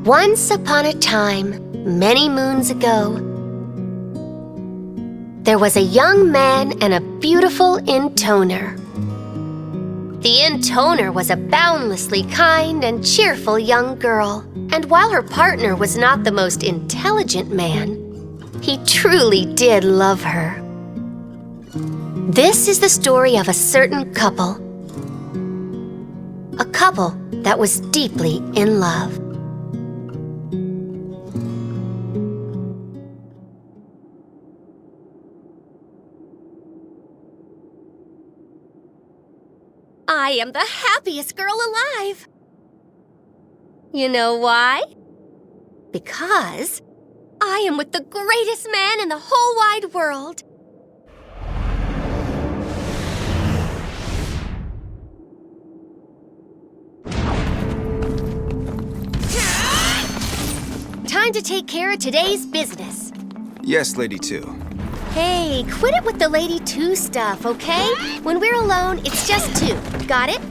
Once upon a time, many moons ago, there was a young man and a beautiful intoner. The intoner was a boundlessly kind and cheerful young girl, and while her partner was not the most intelligent man, he truly did love her. This is the story of a certain couple. A couple that was deeply in love. I am the happiest girl alive. You know why? Because I am with the greatest man in the whole wide world. Time to take care of today's business. Yes, Lady 2. Hey, quit it with the Lady 2 stuff, okay? When we're alone, it's just 2. Got it?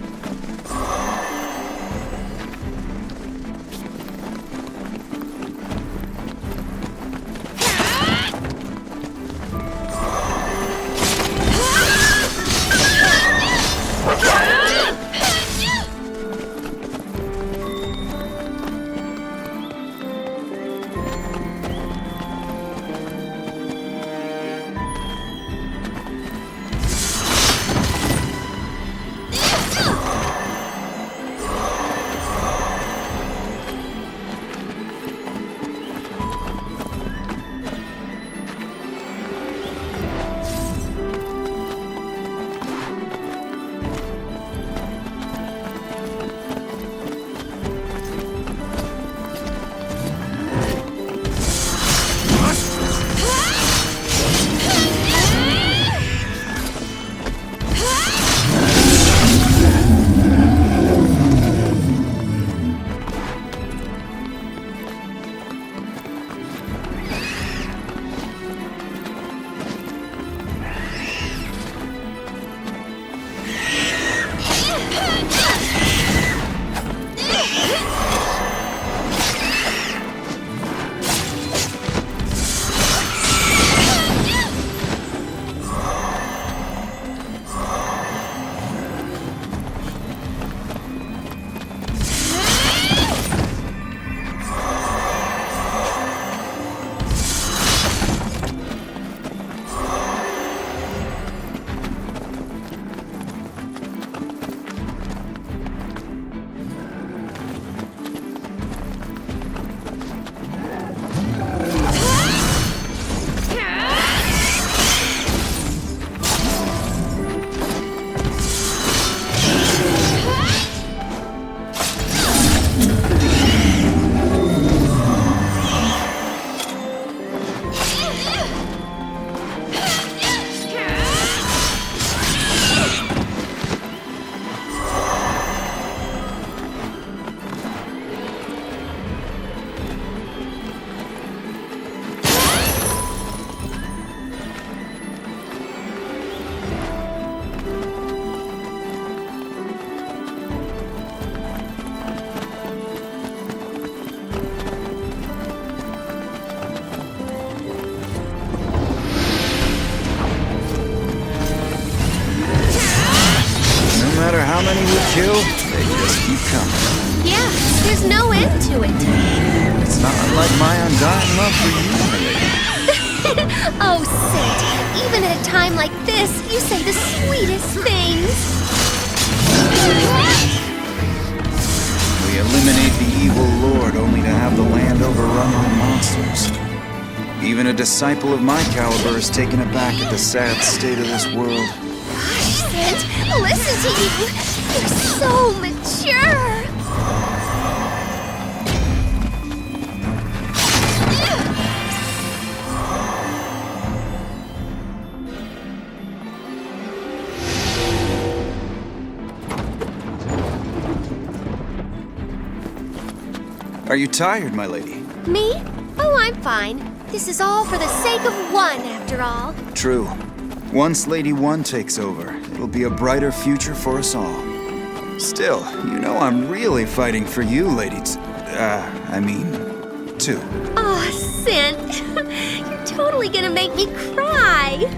How many we kill, they just keep coming. Yeah, there's no end to it. It's not unlike my undying love for you, my lady. Oh, Saint, even at a time like this, you say the sweetest things. We eliminate the evil lord only to have the land overrun by monsters. Even a disciple of my caliber is taken aback at the sad state of this world. Gosh, Saint, listen to you. You're so mature. Are you tired, my lady? Me? Oh, I'm fine. This is all for the sake of one, after all. True. Once Lady One takes over, it'll be a brighter future for us all. Still, you know I'm really fighting for you, Lady Two. Aw, Saint, you're totally gonna make me cry.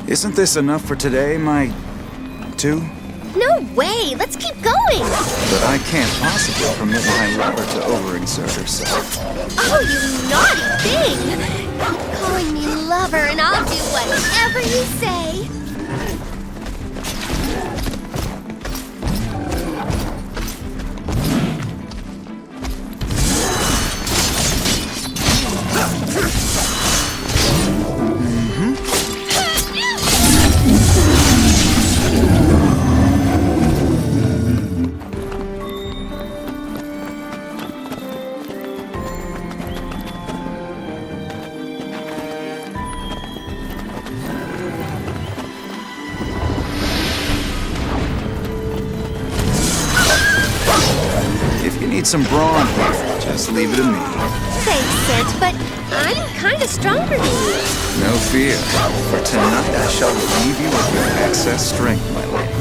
Isn't this enough for today, my two? No way! Let's keep going! But I can't possibly permit my lover to overexert herself. Oh, you naughty thing! Keep calling me lover and I'll do whatever you say. Need some brawn, just leave it to me. Thanks, Sid, but I'm kind of stronger than you. No fear. For tonight, I shall relieve you of your excess strength, my lady.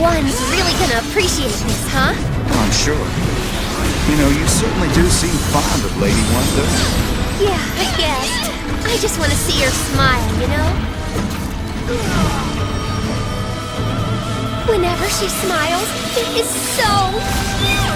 One's really gonna appreciate this, huh? I'm sure. You know, you certainly do seem fond of Lady Wonder. Yeah, I guess. I just want to see her smile, you know? Whenever she smiles, it is so cute!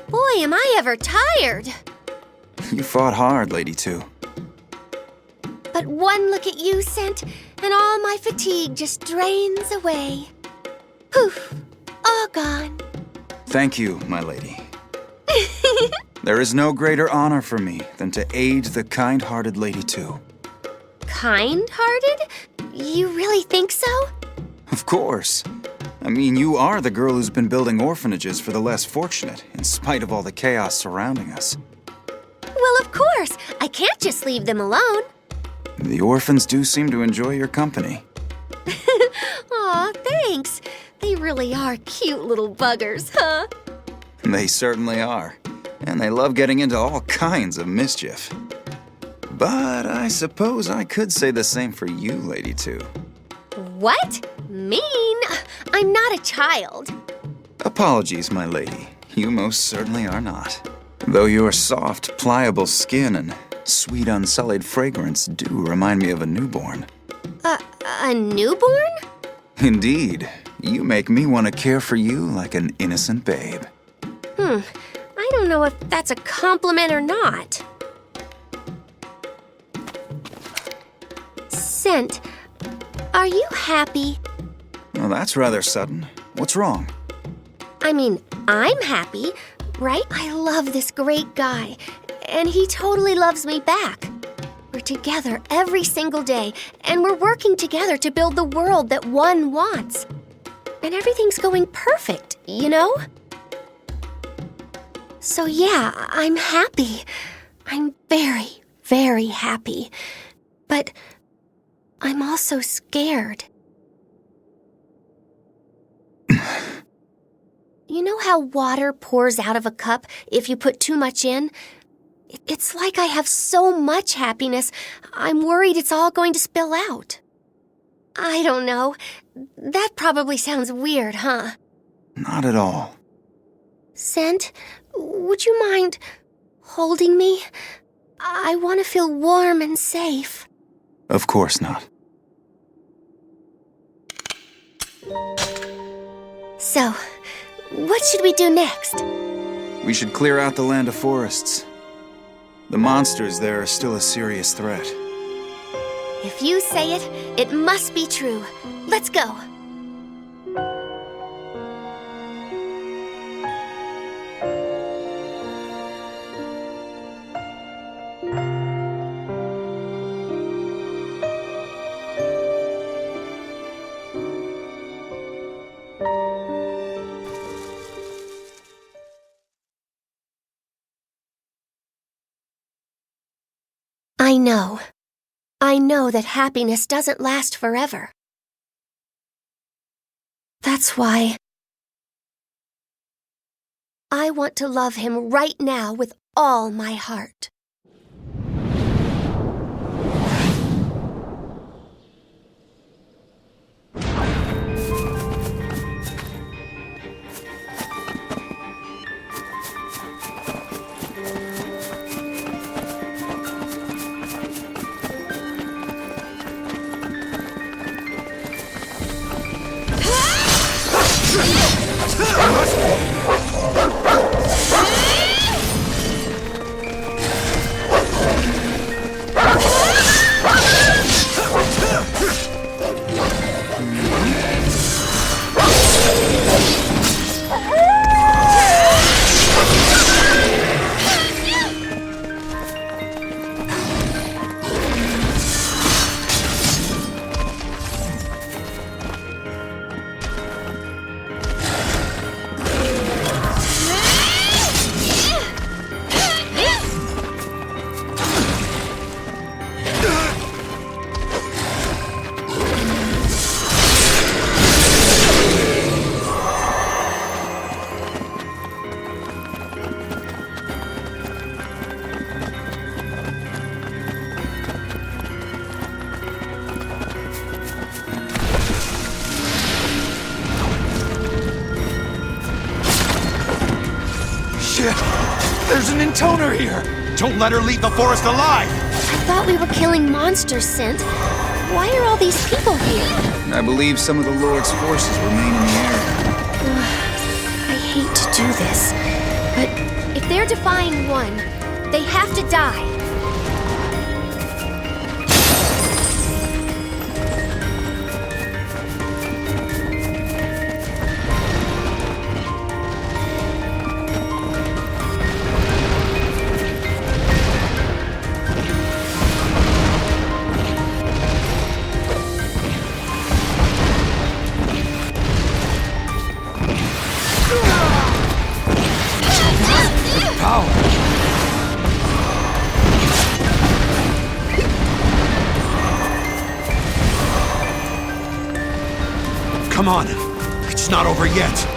Boy, am I ever tired. You fought hard, Lady Two. But one look at you, Scent, and all my fatigue just drains away. Poof, all gone. Thank you, my lady. There is no greater honor for me than to aid the kind-hearted Lady Two. Kind-hearted? You really think so? Of course. I mean, you are the girl who's been building orphanages for the less fortunate, in spite of all the chaos surrounding us. Well, of course. I can't just leave them alone. The orphans do seem to enjoy your company. Aw, thanks. They really are cute little buggers, huh? They certainly are. And they love getting into all kinds of mischief. But I suppose I could say the same for you, Lady Two. What? Mean? I'm not a child. Apologies, my lady. You most certainly are not. Though your soft, pliable skin and sweet, unsullied fragrance do remind me of a newborn. A newborn? Indeed. You make me want to care for you like an innocent babe. I don't know if that's a compliment or not. Scent, are you happy? Well, that's rather sudden. What's wrong? I mean, I'm happy, right? I love this great guy, and he totally loves me back. We're together every single day, and we're working together to build the world that one wants. And everything's going perfect, you know? So yeah, I'm happy. I'm very, very happy. But I'm also scared. You know how water pours out of a cup if you put too much in? It's like I have so much happiness, I'm worried it's all going to spill out. I don't know. That probably sounds weird, huh? Not at all. Scent, would you mind holding me? I want to feel warm and safe. Of course not. So, what should we do next? We should clear out the land of forests. The monsters there are still a serious threat. If you say it, it must be true. Let's go. I know that happiness doesn't last forever. That's why I want to love him right now with all my heart. Shit! There's an intoner here! Don't let her leave the forest alive! I thought we were killing monsters, Sint. Why are all these people here? I believe some of the Lord's forces remain in the area. I hate to do this, but if they're defying one, they have to die. Come on, it's not over yet.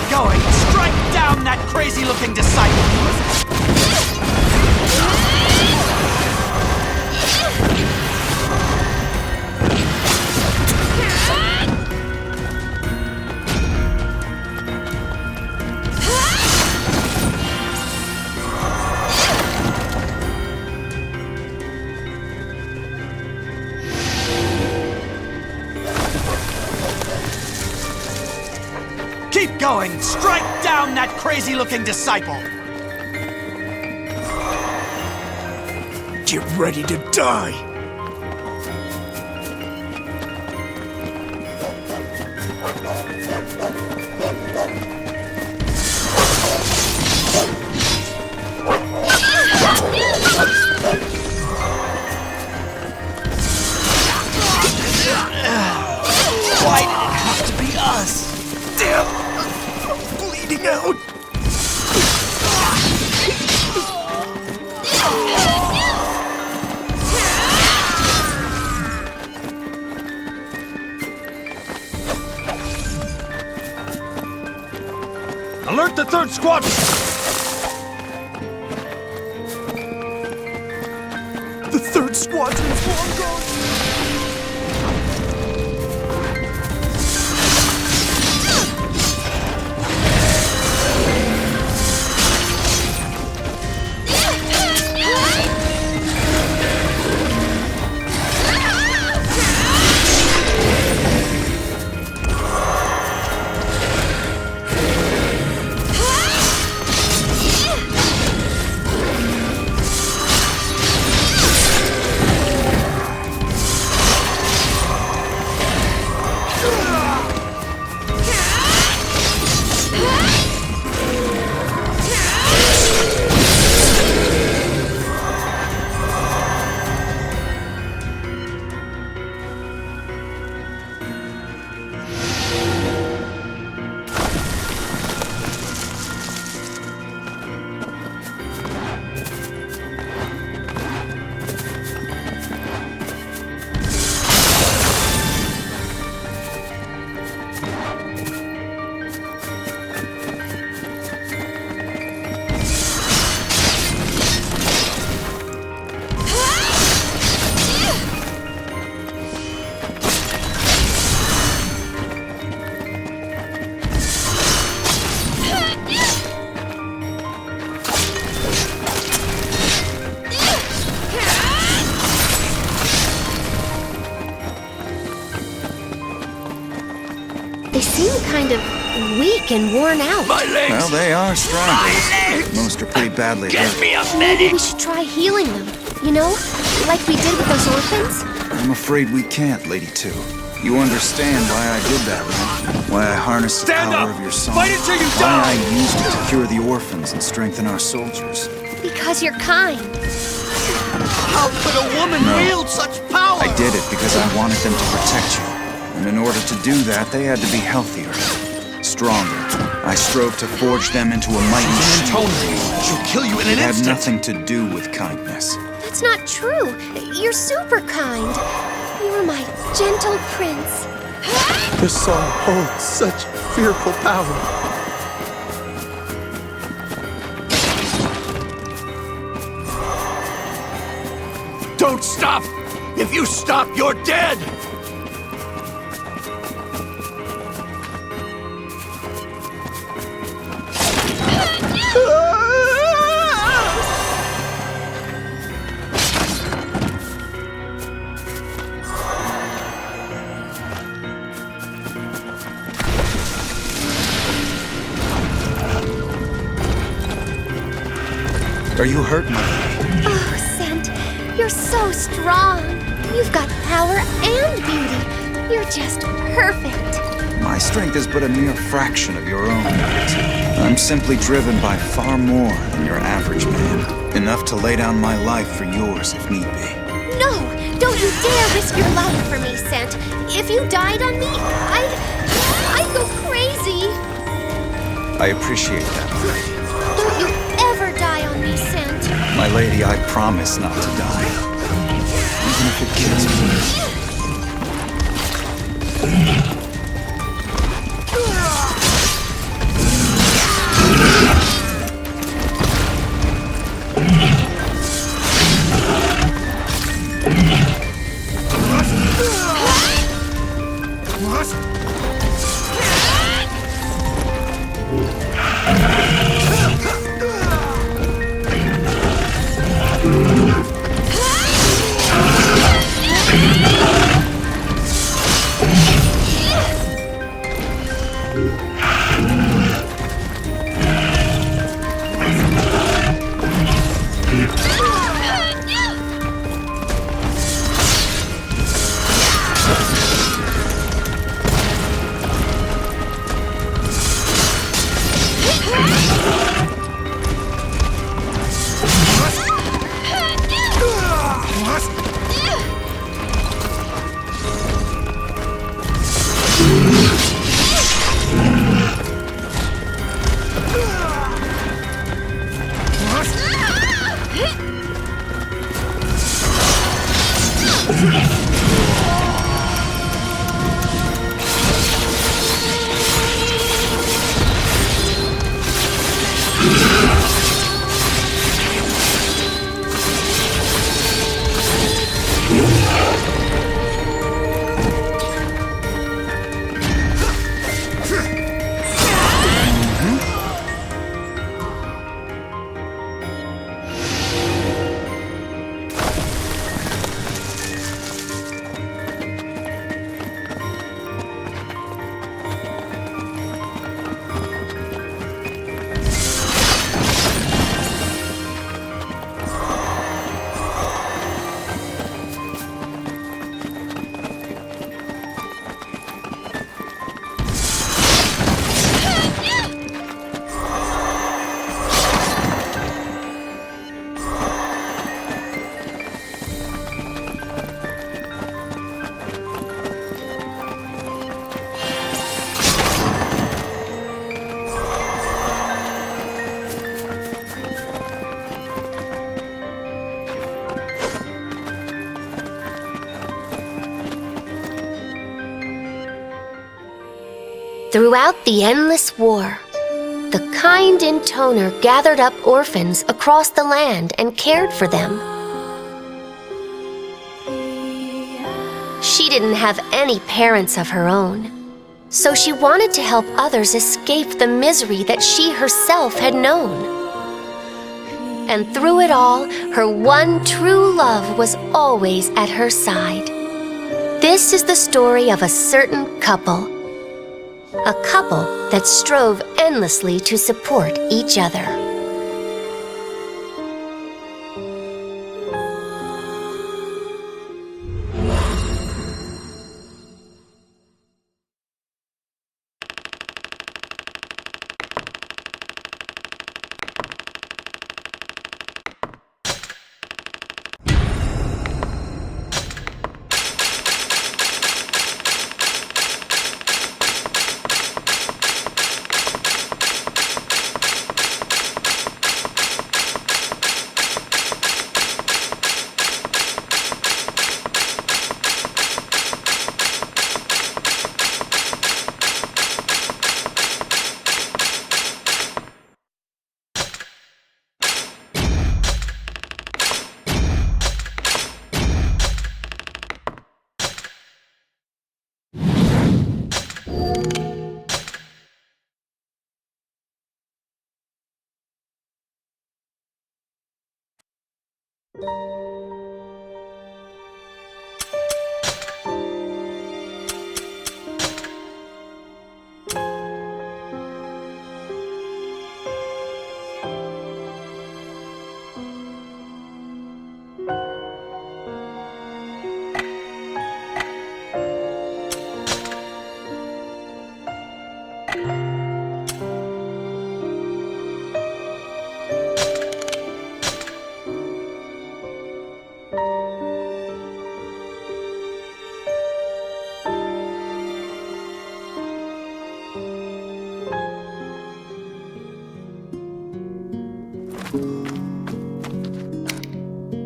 Going! Strike down that crazy-looking disciple! Keep going! Strike down that crazy-looking disciple! Get ready to die! Why did it have to be us? Damn! Bleeding out! Alert the third squadron! The third squadron's long gone! They seem kind of weak and worn out. My legs! Well, they are strong. Most are pretty badly hurt. Me a Maybe we should try healing them, you know? Like we did with those orphans? I'm afraid we can't, Lady Two. You understand why I did that, right? Why I harnessed the power of your song. Fight until you Why die! I used it to cure the orphans and strengthen our soldiers. Because you're kind. How could a woman wield such power? I did it because I wanted them to protect you. And in order to do that, they had to be healthier, stronger. I strove to forge them into a mighty shield. She'll kill you in an It had instant. nothing to do with kindness. That's not true. You're super kind. You're my gentle prince. The song holds such fearful power. Don't stop! If you stop, you're dead! Are you hurt, my lady? Oh, Scent, you're so strong. You've got power and beauty. You're just perfect. My strength is but a mere fraction of your own. I'm simply driven by far more than your average man. Enough to lay down my life for yours if need be. No, don't you dare risk your life for me, Scent. If you died on me, I'd go crazy. I appreciate that, my lady. Don't you ever die on me, Scent. My lady, I promise not to die. Even if it kills me. Throughout the endless war, the kind intoner gathered up orphans across the land and cared for them. She didn't have any parents of her own, so she wanted to help others escape the misery that she herself had known. And through it all, her one true love was always at her side. This is the story of a certain couple. A couple that strove endlessly to support each other.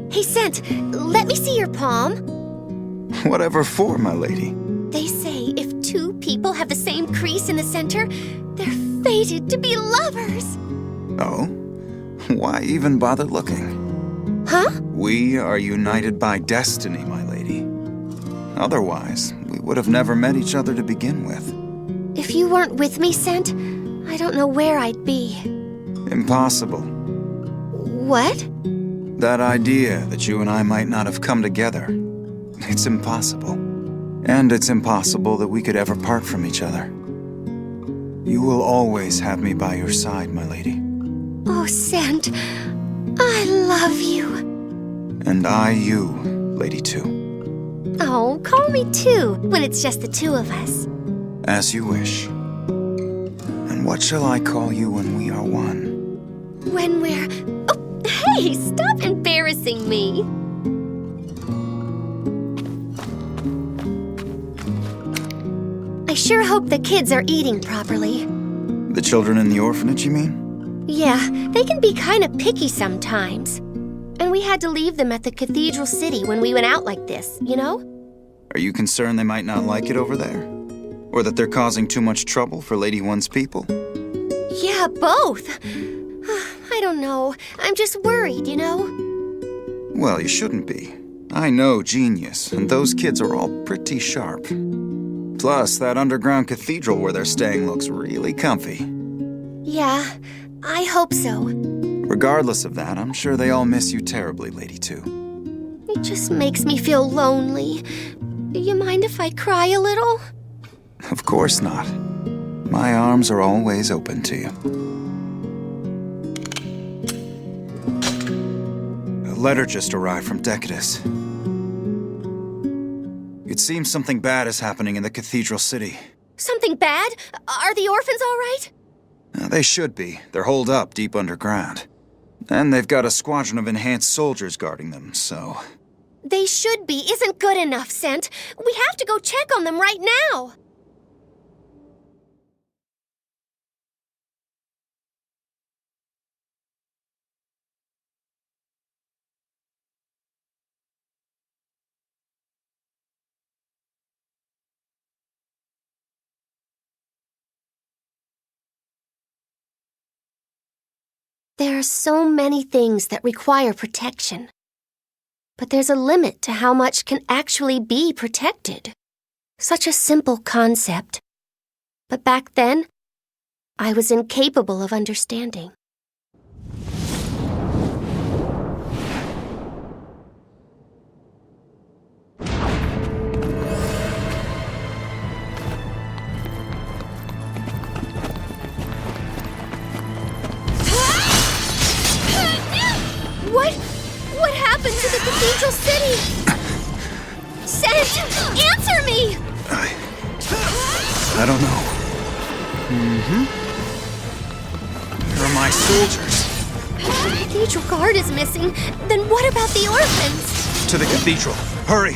Hey, Scent, let me see your palm. Whatever for, my lady. They say if two people have the same crease in the center, they're fated to be lovers. Oh? Why even bother looking? Huh? We are united by destiny, my lady. Otherwise, we would have never met each other to begin with. If you weren't with me, Scent, I don't know where I'd be. Impossible. What? That idea that you and I might not have come together, it's impossible. And it's impossible that we could ever part from each other. You will always have me by your side, my lady. Oh, Scent, I love you. And I you, Lady Two. Oh, call me Two when it's just the two of us. As you wish. And what shall I call you when we are one? When we're... Oh, hey, stop embarrassing me. I sure hope the kids are eating properly. The children in the orphanage, you mean? Yeah, they can be kind of picky sometimes. And we had to leave them at the cathedral city when we went out like this, you know? Are you concerned they might not like it over there? Or that they're causing too much trouble for Lady One's people? Yeah, both. I don't know. I'm just worried, you know? Well, you shouldn't be. I know Genius, and those kids are all pretty sharp. Plus, that underground cathedral where they're staying looks really comfy. Yeah, I hope so. Regardless of that, I'm sure they all miss you terribly, Lady Two. It just makes me feel lonely. Do you mind if I cry a little? Of course not. My arms are always open to you. A letter just arrived from Decadus. It seems something bad is happening in the cathedral city. Something bad? Are the orphans all right? They should be. They're holed up deep underground. And they've got a squadron of enhanced soldiers guarding them, so... They should be isn't good enough, Scent. We have to go check on them right now. There are so many things that require protection. But there's a limit to how much can actually be protected. Such a simple concept. But back then, I was incapable of understanding. What happened to the cathedral city? Scent, answer me! I don't know. Where are my soldiers? The cathedral guard is missing. Then what about the orphans? To the cathedral. Hurry!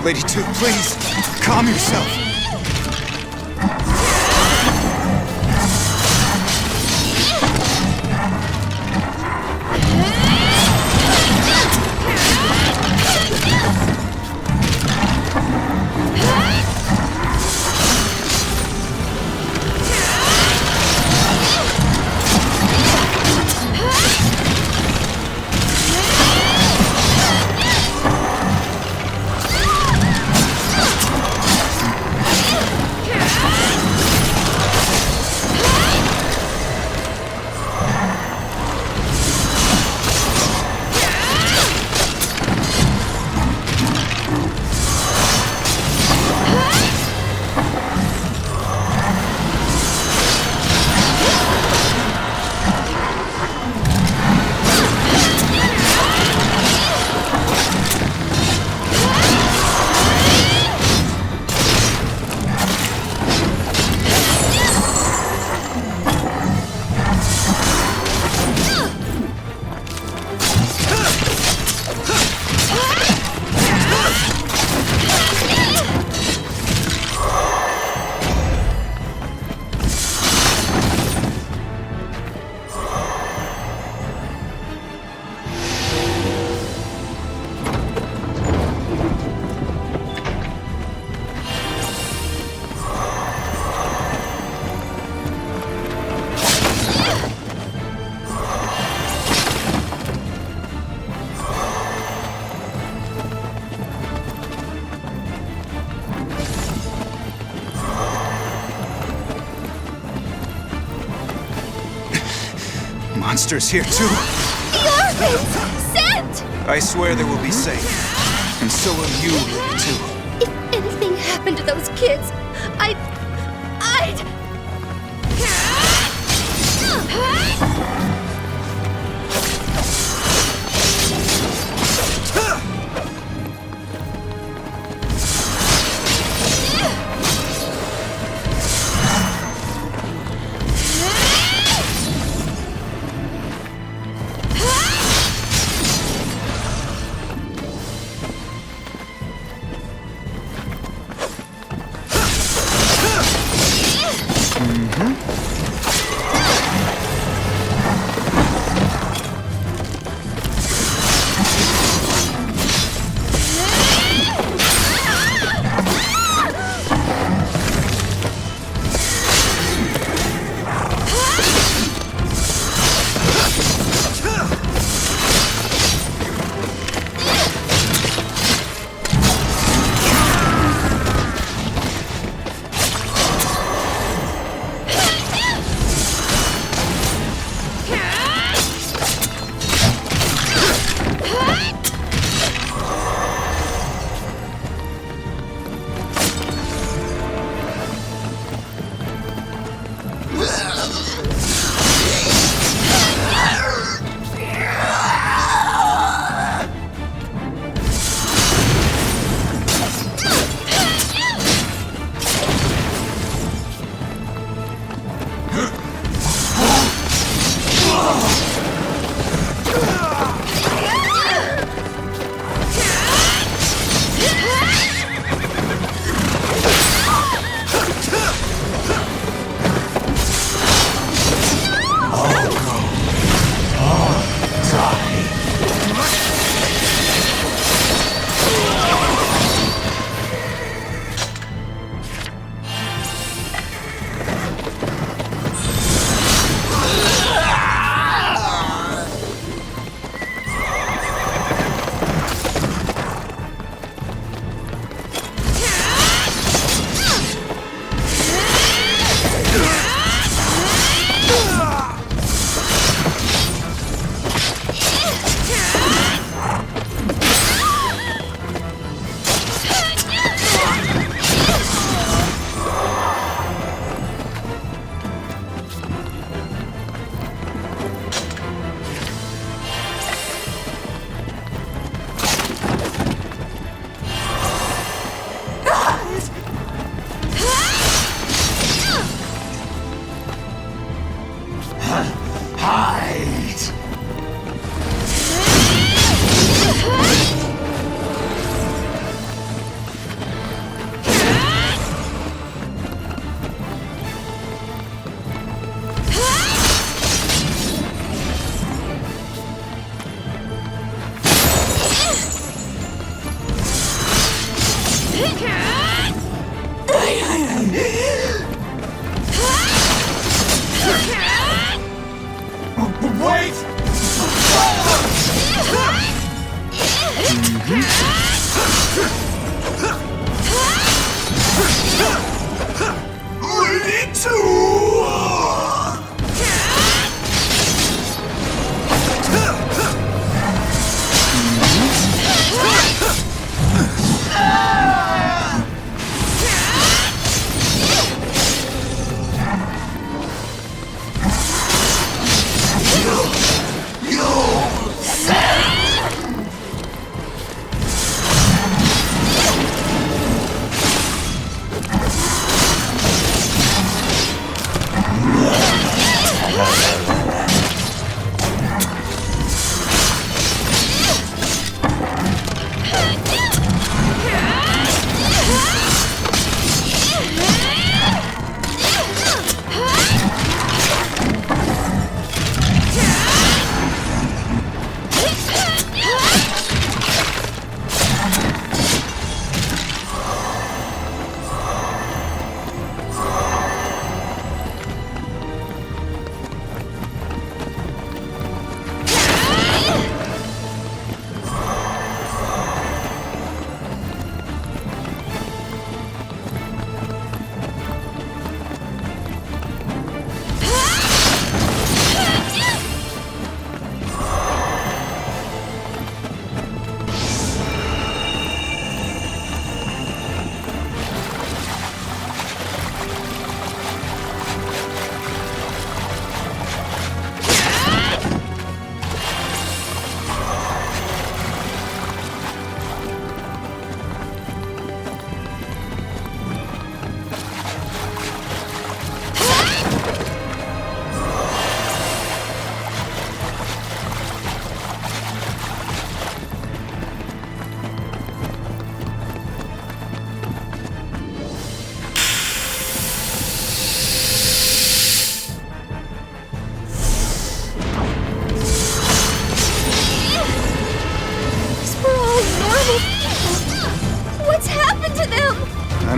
Lady Two, please, calm yourself. monsters here too? The orphans! Sent! I swear they will be safe. And so will you, too. If anything happened to those kids, I'd...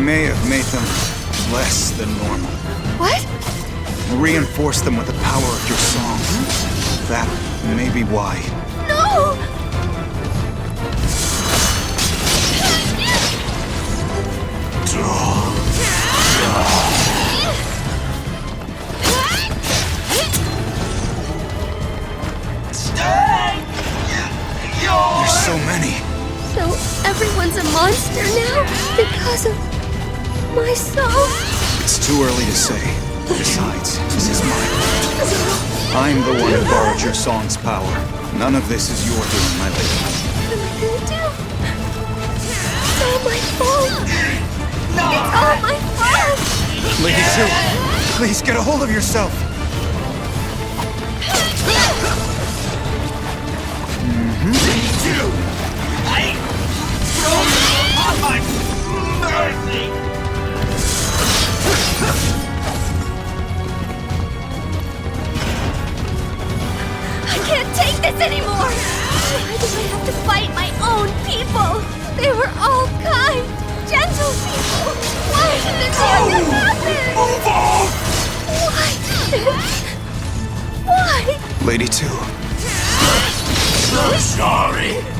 may have made them less than normal. What? Reinforce them with the power of your song. That may be why. No! There's so many. So everyone's a monster now because of my song? It's too early to say. Besides, this is my fault. I'm the one who borrowed your song's power. None of this is your doing, my lady. What am I gonna do? It's all my fault. It's all my fault. Lady Two, please get a hold of yourself. I can't take this anymore! Why do I have to fight my own people? They were all kind, gentle people. Why did this have to happen? Move on! Why? Lady Two, I'm sorry.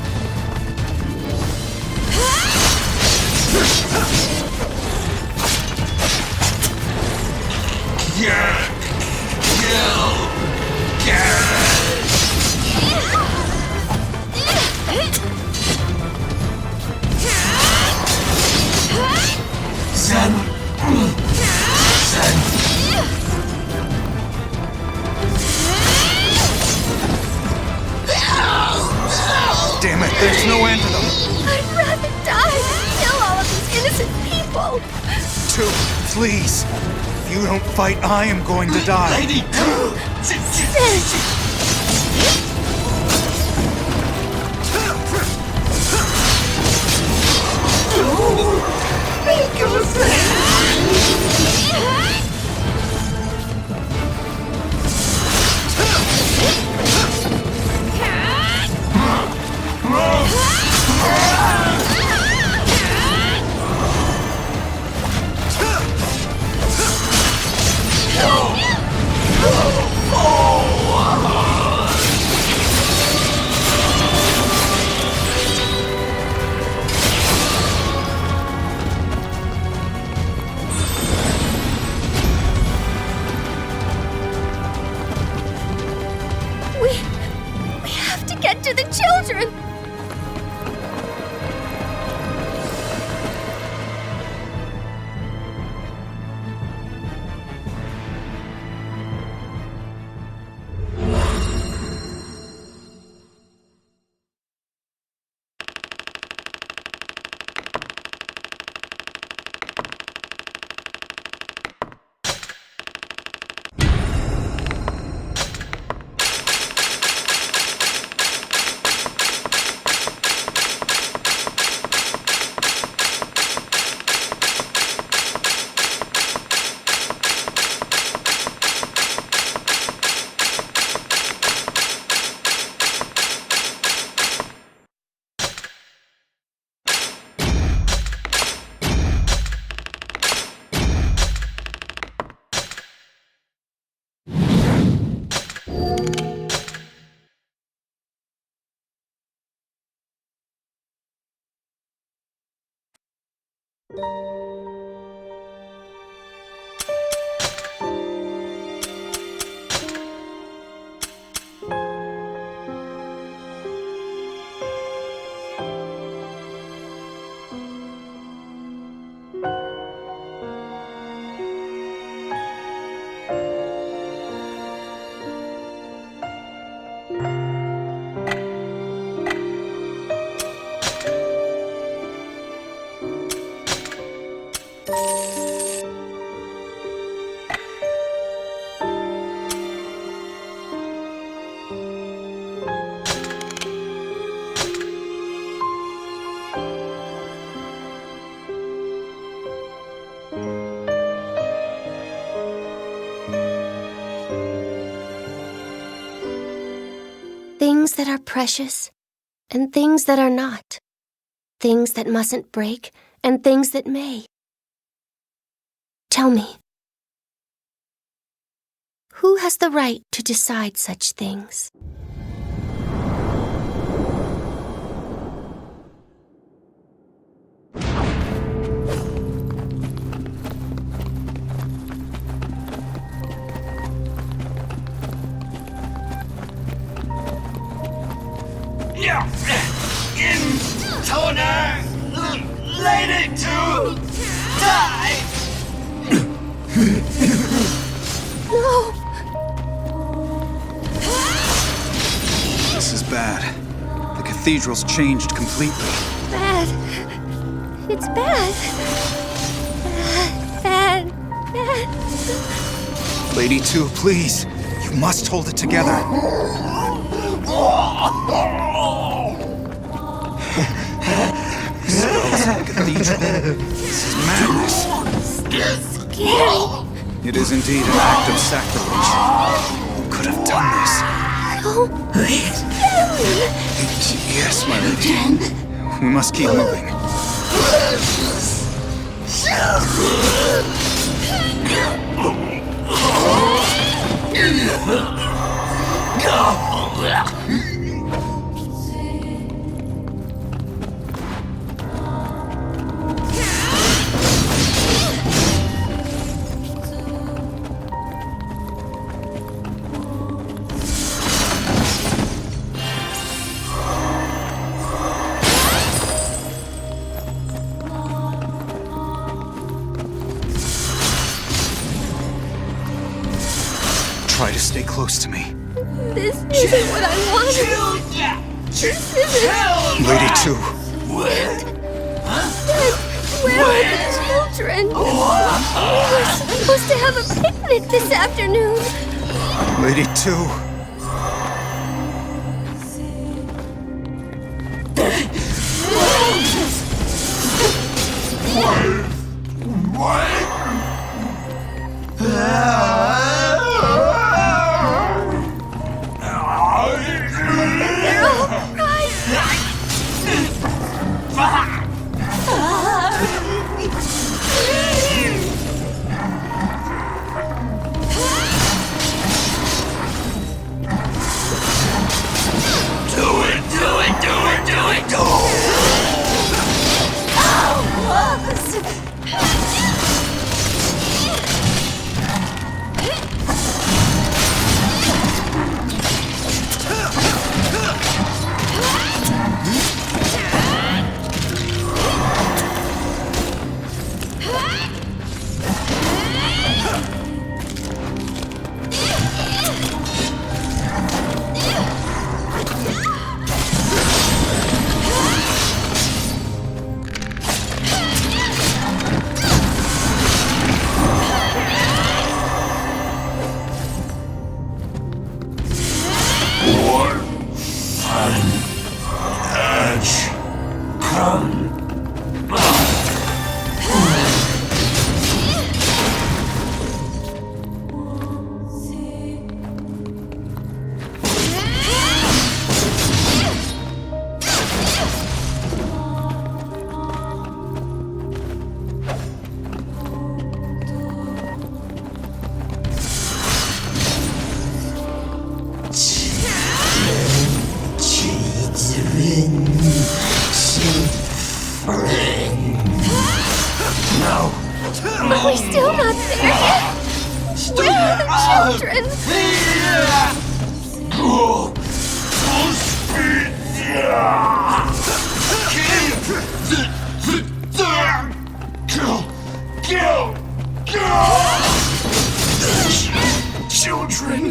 damn it, there's no end to them. I'd rather die than kill all of these innocent people. Two, please. If you don't fight, I am going to die. Lady We have to get to the children. Things that are precious and things that are not. Things that mustn't break and things that may. Tell me, who has the right to decide such things? Toner! Lady to die! No! This is bad. The cathedral's changed completely. Bad. It's bad. Bad. Bad. Lady 2, please. You must hold it together. Skulls in the cathedral. This is madness. Scary. It is indeed an act of sacrilege. Who could have done this? No. Yes, my lady. We must keep moving. Try to stay close to me. This isn't what I wanted. This isn't. Lady 2. Where are the children? We were supposed to have a picnic this afternoon. Lady 2. They're all right. Are we still not there yet? Where are the children? Children!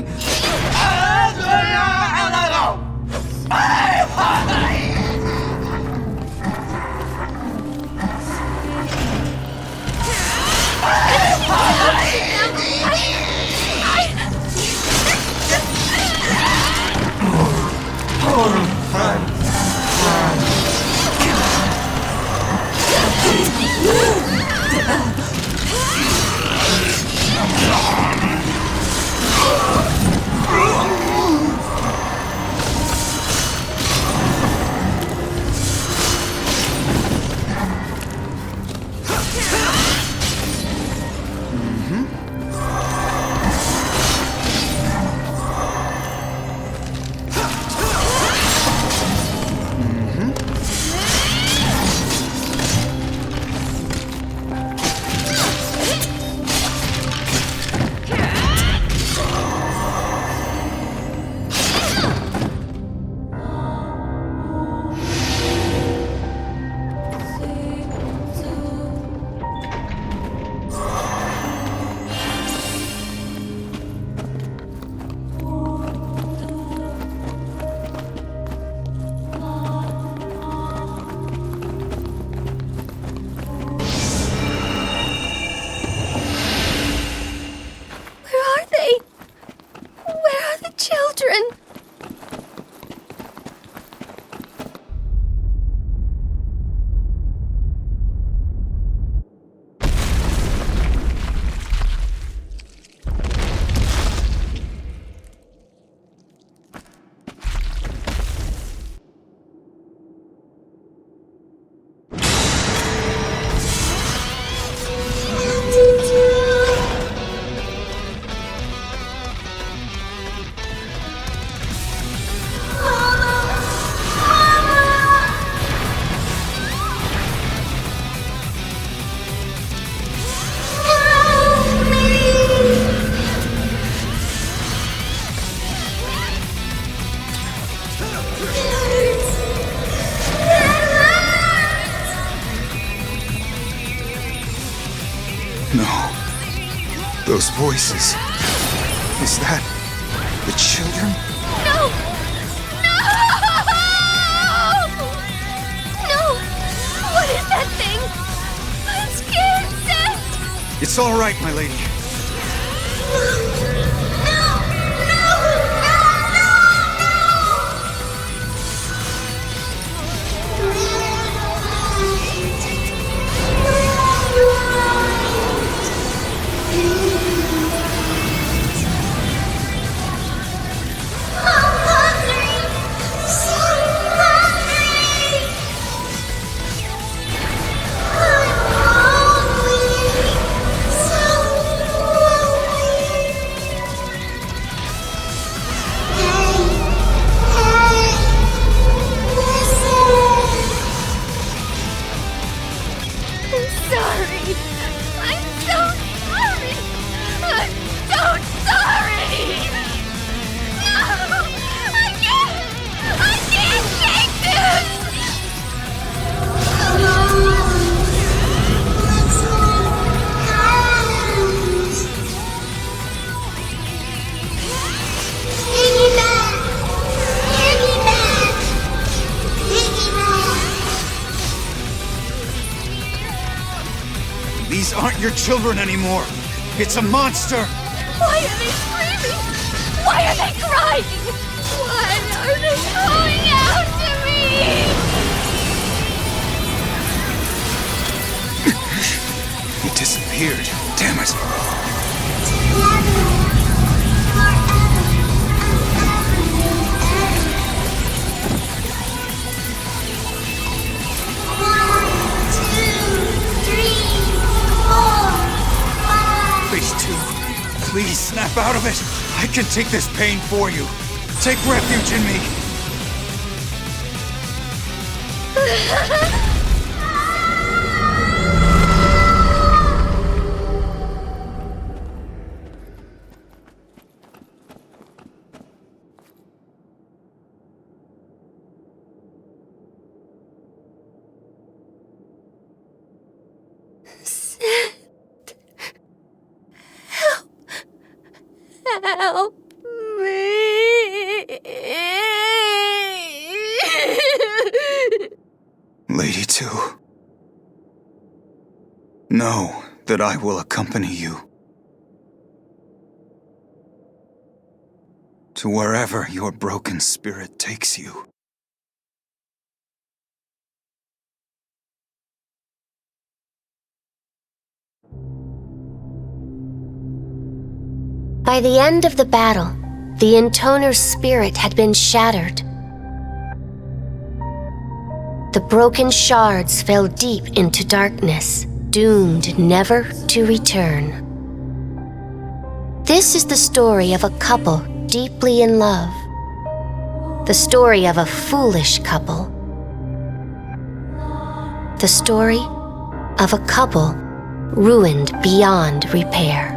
Those voices. Is that the children? No! No! No! What is that thing? I'm scared, Seth! It's all right, my lady. These aren't your children anymore. It's a monster. Why are they screaming? Why are they crying? Why are they calling out to me? He disappeared. Damn it. Please snap out of it. I can take this pain for you. Take refuge in me. Help me. Lady 2. Know that I will accompany you to wherever your broken spirit takes you. By the end of the battle, the intoner's spirit had been shattered. The broken shards fell deep into darkness, doomed never to return. This is the story of a couple deeply in love. The story of a foolish couple. The story of a couple ruined beyond repair.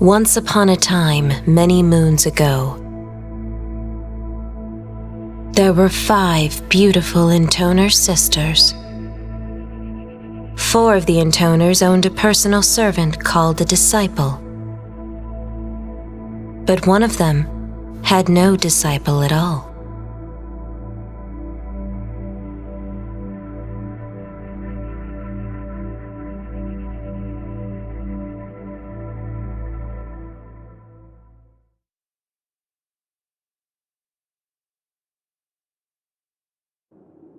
Once upon a time, many moons ago, there were 5 beautiful intoner sisters. 4 of the intoners owned a personal servant called a disciple. But one of them had no disciple at all.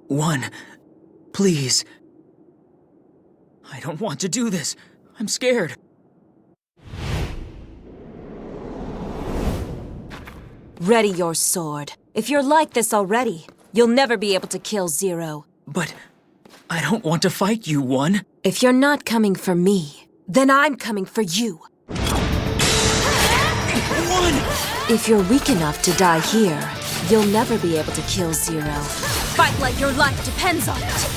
One, please. I don't want to do this. I'm scared. Ready your sword. If you're like this already, you'll never be able to kill Zero. But I don't want to fight you, One. If you're not coming for me, then I'm coming for you. One! If you're weak enough to die here, you'll never be able to kill Zero. Fight like your life depends on it.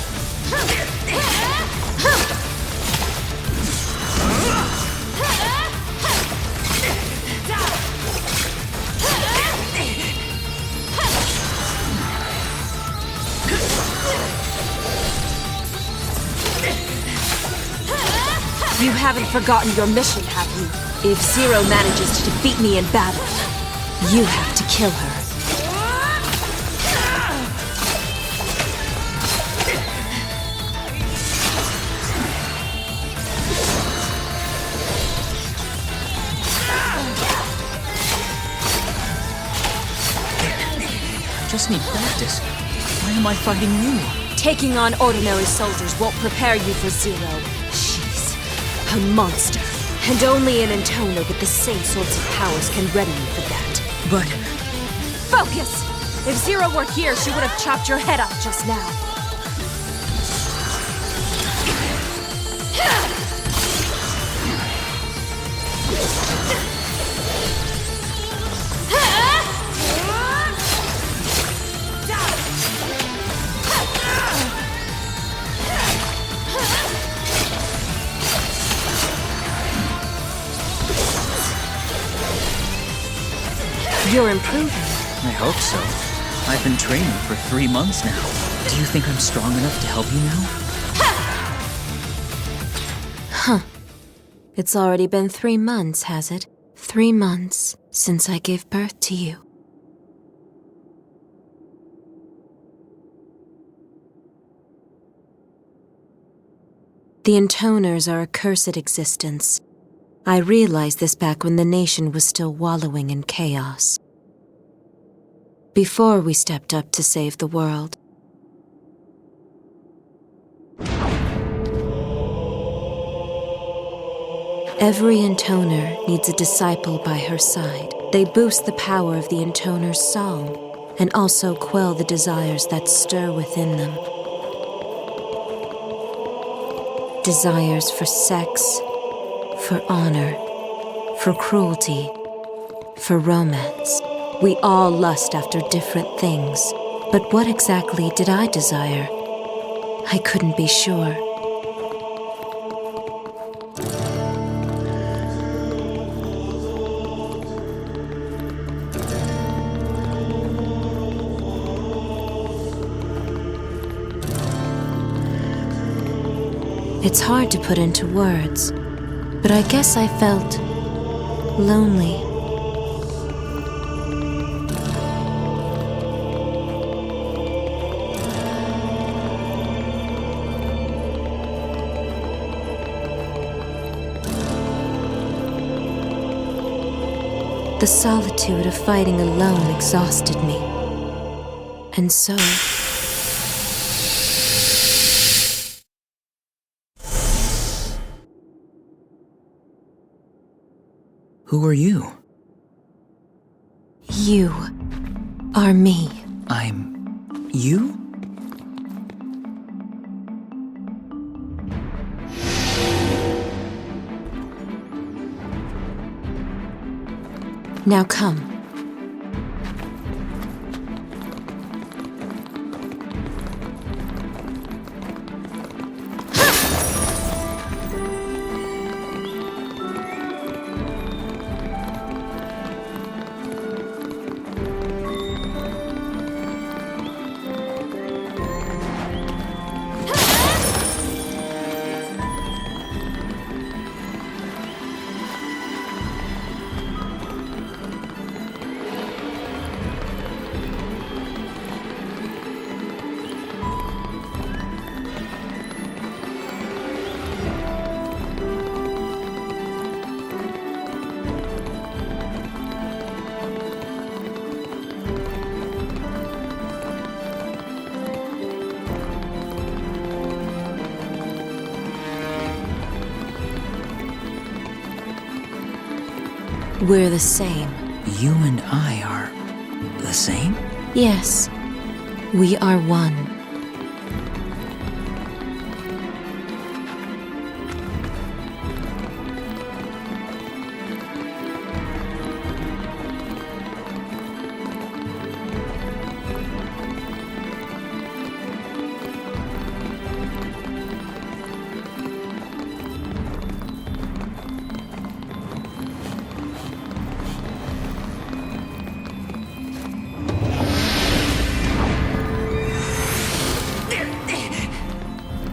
You haven't forgotten your mission, have you? If Zero manages to defeat me in battle, you have to kill her. I just need practice. Why am I fighting you? Taking on ordinary soldiers won't prepare you for Zero. She's a monster. And only an intoner with the same sorts of powers can ready you for that. But... Focus! If Zero were here, she would have chopped your head off just now. You're improving. I hope so. I've been training for 3 months now. Do you think I'm strong enough to help you now? Huh. It's already been 3 months, has it? 3 months since I gave birth to you. The intoners are a cursed existence. I realized this back when the nation was still wallowing in chaos. Before we stepped up to save the world. Every intoner needs a disciple by her side. They boost the power of the intoner's song and also quell the desires that stir within them. Desires for sex, for honor, for cruelty, for romance. We all lust after different things, but what exactly did I desire? I couldn't be sure. It's hard to put into words, but I guess I felt lonely. The solitude of fighting alone exhausted me. And so... Who are you? You are me. I'm... you? Now come. We're the same. You and I are the same? Yes, we are one.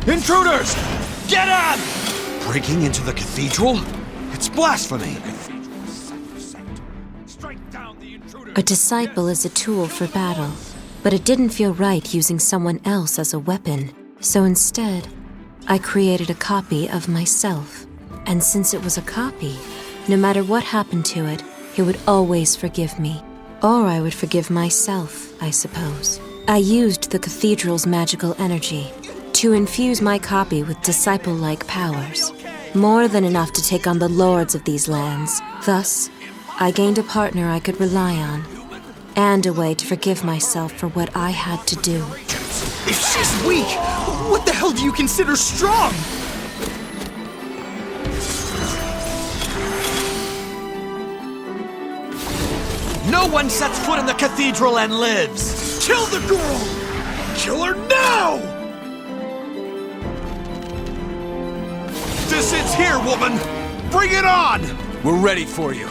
Intruders! Get on! Breaking into the cathedral? It's blasphemy! A disciple is a tool for battle, but it didn't feel right using someone else as a weapon. So instead, I created a copy of myself. And since it was a copy, no matter what happened to it, it would always forgive me. Or I would forgive myself, I suppose. I used the cathedral's magical energy to infuse my copy with disciple-like powers, more than enough to take on the lords of these lands. Thus, I gained a partner I could rely on, and a way to forgive myself for what I had to do. If she's weak, what the hell do you consider strong? No one sets foot in the cathedral and lives! Kill the girl! Kill her now! This ends here, woman! Bring it on! We're ready for you.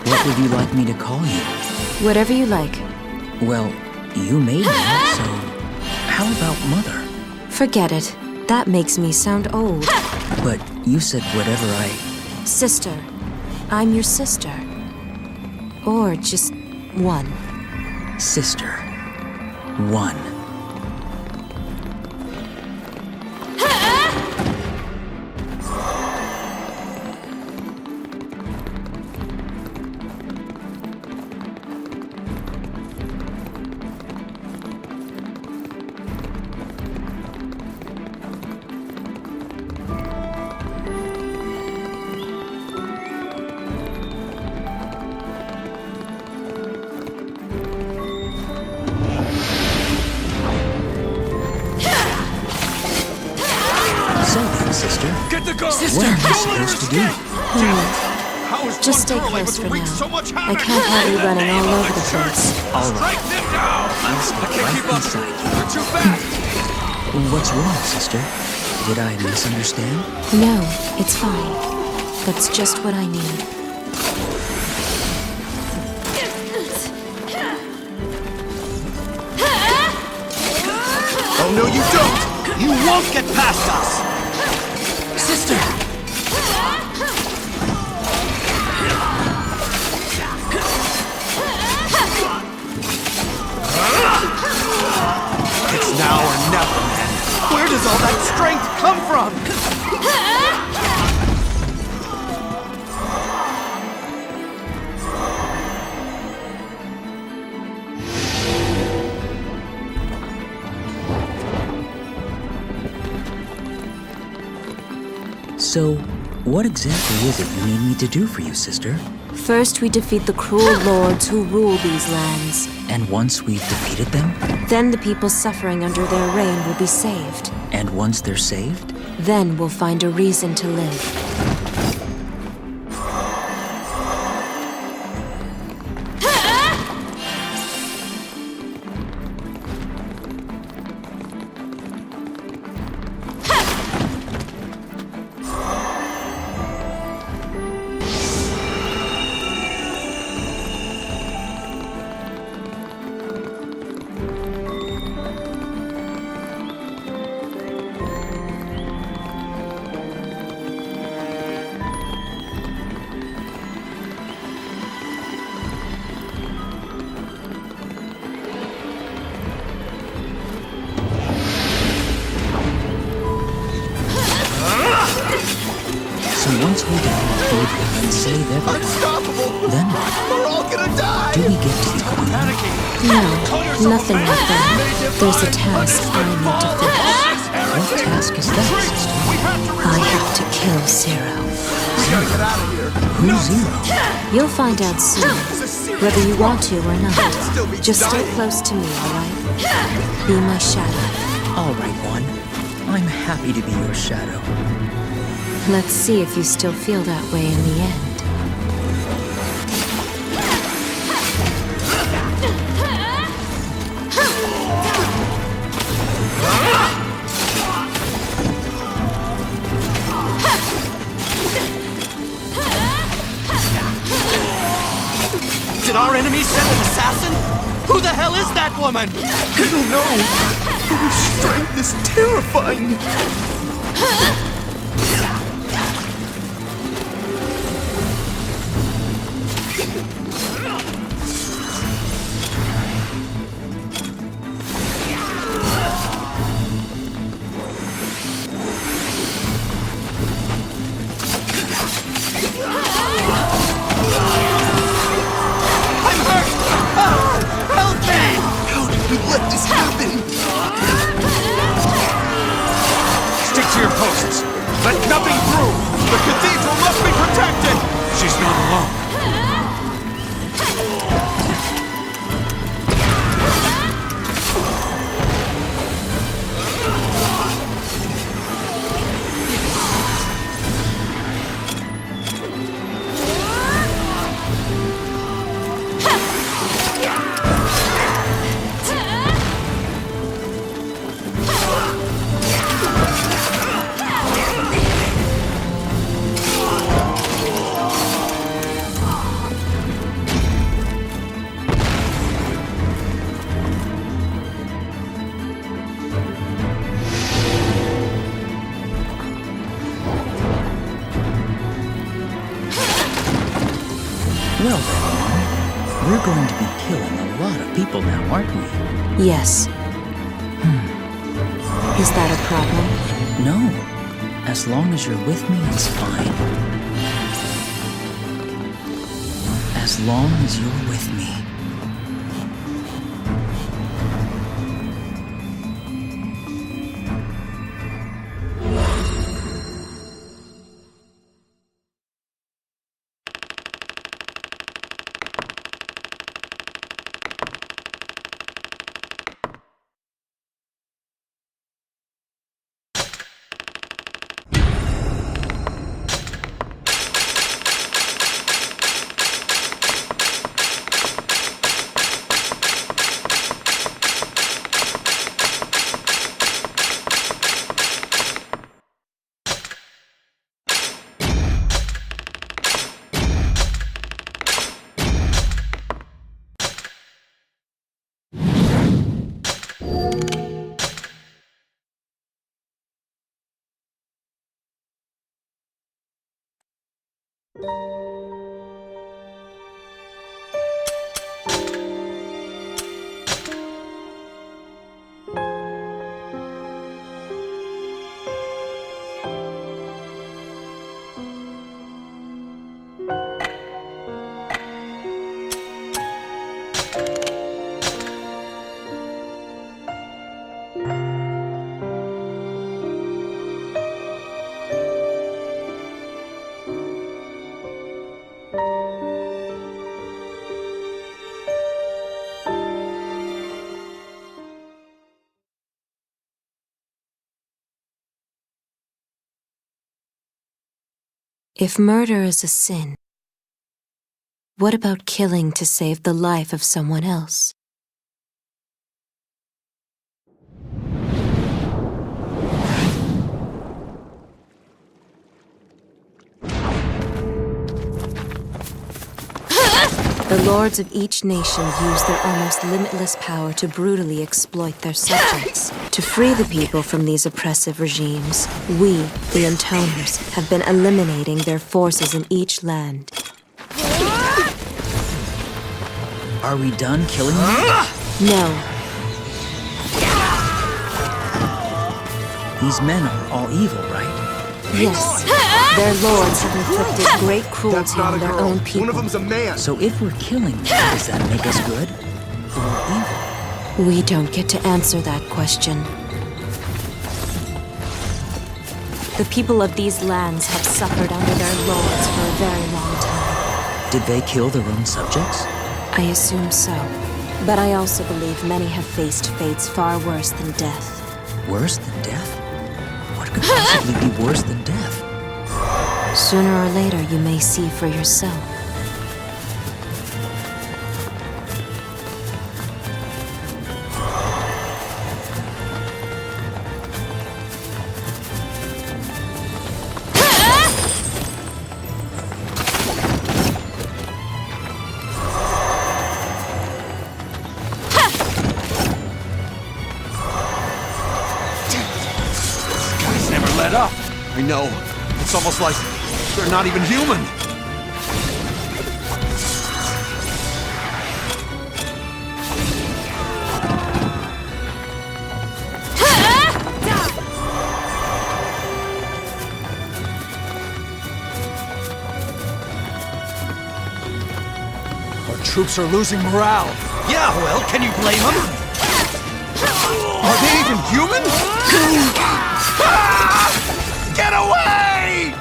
What would you like me to call you? Whatever you like. Well, you made me, so how about Mother? Forget it. That makes me sound old. But you said whatever I... Sister. I'm your sister. Or just one. Sister. One. Sister? Get the girl! What am I supposed to do? Just stay close for now. I can't have you running all over the place. All right. I'll stay right beside you. Too fast! What's wrong, sister? Did I misunderstand? No, it's fine. That's just what I need. Oh, no, you don't! You won't get past us! Sister! It's now or never, man. Where does all that strength come from? So, what exactly is it you need me to do for you, sister? First, we defeat the cruel lords who rule these lands. And once we've defeated them? Then the people suffering under their reign will be saved. And once they're saved? Then we'll find a reason to live. defeat him and save everyone. Unstoppable! Then what? We're all gonna die! Do we get to be queen? No, nothing like that. There's a task I need to finish. What task is that, sister? I have to kill Zero. We gotta get out of here! Who's Zero? You'll find out soon, whether you want to or not. Just stay close to me, alright? Be my shadow. All right, one. I'm happy to be your shadow. Let's see if you still feel that way in the end. Did our enemy send an assassin? Who the hell is that woman? I don't know! But her strength is terrifying! I'm hurt! Oh, help me! How did we let this happen? Stick to your posts. Let nothing through. The cathedral must be protected. She's not alone. Well then, we're going to be killing a lot of people now, aren't we? Yes. Is that a problem? No. As long as you're with me, it's fine. As long as you're with me. If murder is a sin, what about killing to save the life of someone else? The lords of each nation use their almost limitless power to brutally exploit their subjects. To free the people from these oppressive regimes, we, the Intoners, have been eliminating their forces in each land. Are we done killing them? No, These men are all evil, right? Yes. Their lords have inflicted great That's cruelty not a on their girl. own One of people. them's a man. So if we're killing them, does that make us good? Or evil? We don't get to answer that question. The people of these lands have suffered under their lords for a very long time. Did they kill their own subjects? I assume so. But I also believe many have faced fates far worse than death. Worse than death? What could possibly be worse than death? Sooner or later, you may see for yourself. Guys never let up. I know. It's almost like they're not even human. Our troops are losing morale. Yeah, well, can you blame them? Are they even human? Ah! Get away!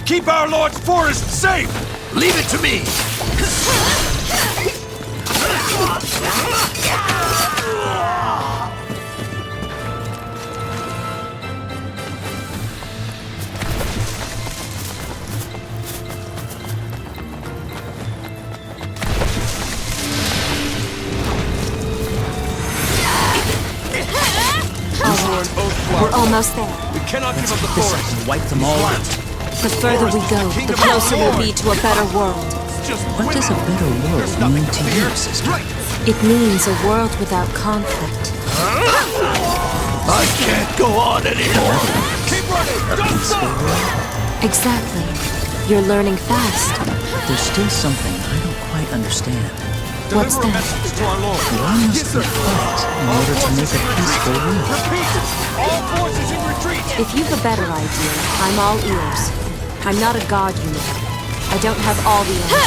Keep our Lord's forest safe! Leave it to me! We're almost there. We cannot give up the This forest. and wipe them all out. The further we go, the closer we'll be to a better world. Just What does a better world mean to you, sister? It means a world without conflict. I can't go on anymore. Keep running! Don't stop! Exactly. You're learning fast. There's still something I don't quite understand. What's Deliver a that? message to our Lord. Why must we fight in order to make a peaceful world? Repeat! All forces in retreat! If you've a better idea, I'm all ears. I'm not a god, you know. I don't have all the answers.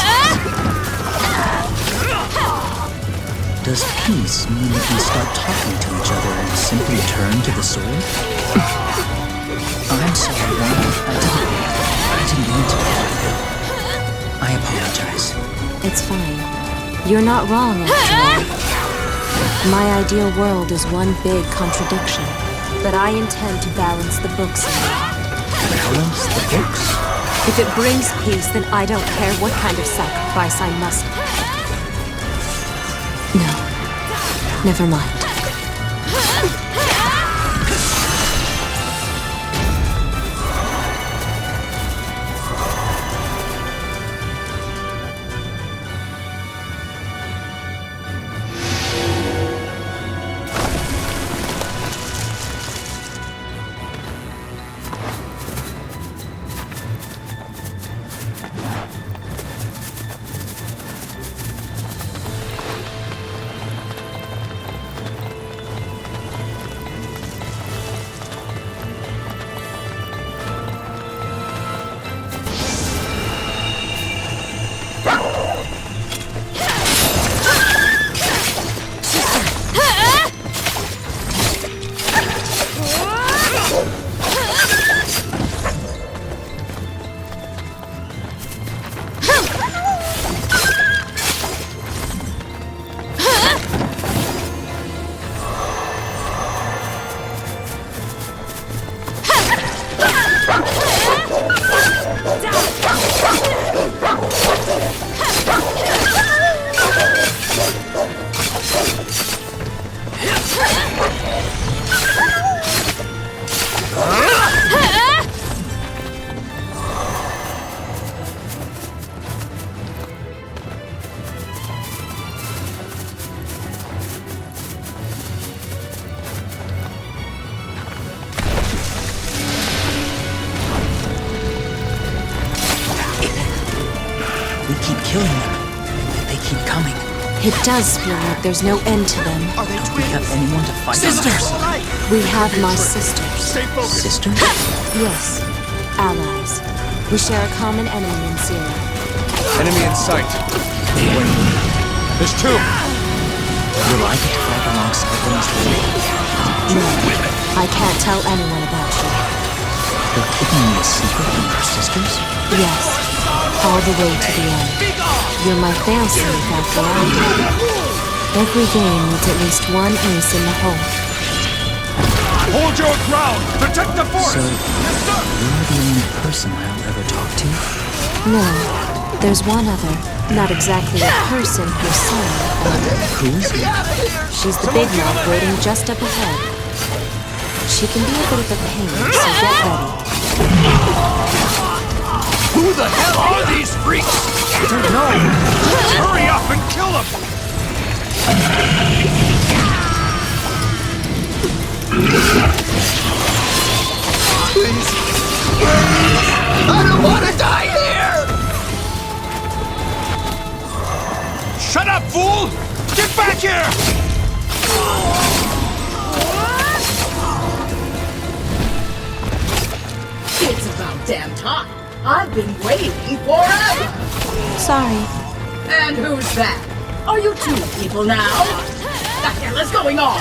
Does peace mean that we start talking to each other and simply turn to the sword? I'm sorry, Ron. I didn't mean to bother you. I apologize. It's fine. You're not wrong, after all. My ideal world is one big contradiction, but I intend to balance the books in it. Balance the books? If it brings peace, then I don't care what kind of sacrifice I must make. No, never mind. keep killing them, they keep coming. It does feel like there's no end to them. Are they Don't we have twins? anyone to fight them? Sisters! All right. We have my sisters. Stay focused. Sisters? Yes, allies. We share a common enemy in Zero. Enemy in sight. Wait. There's two. Will I get to fight alongside them as well? No, I can't tell anyone about you. They're keeping me a secret from their sisters? Yes, all the way to the end. You're my failsafe after all. Every game needs at least one ace in the hole. Hold your ground! Protect the force! So, Yes, sir! you're the only person I'll ever talk to? No, there's one other. Not exactly a person per se. Who is it? She's the big mouth waiting just up ahead. She can be a bit of a pain, so get ready. Who the hell are these freaks? I don't know. Just hurry up and kill them! Please. I don't want to die here! Shut up, fool! Get back here! It's about damn time. I've been waiting forever. Sorry. And who's that? Are you two people now? The hell is going on?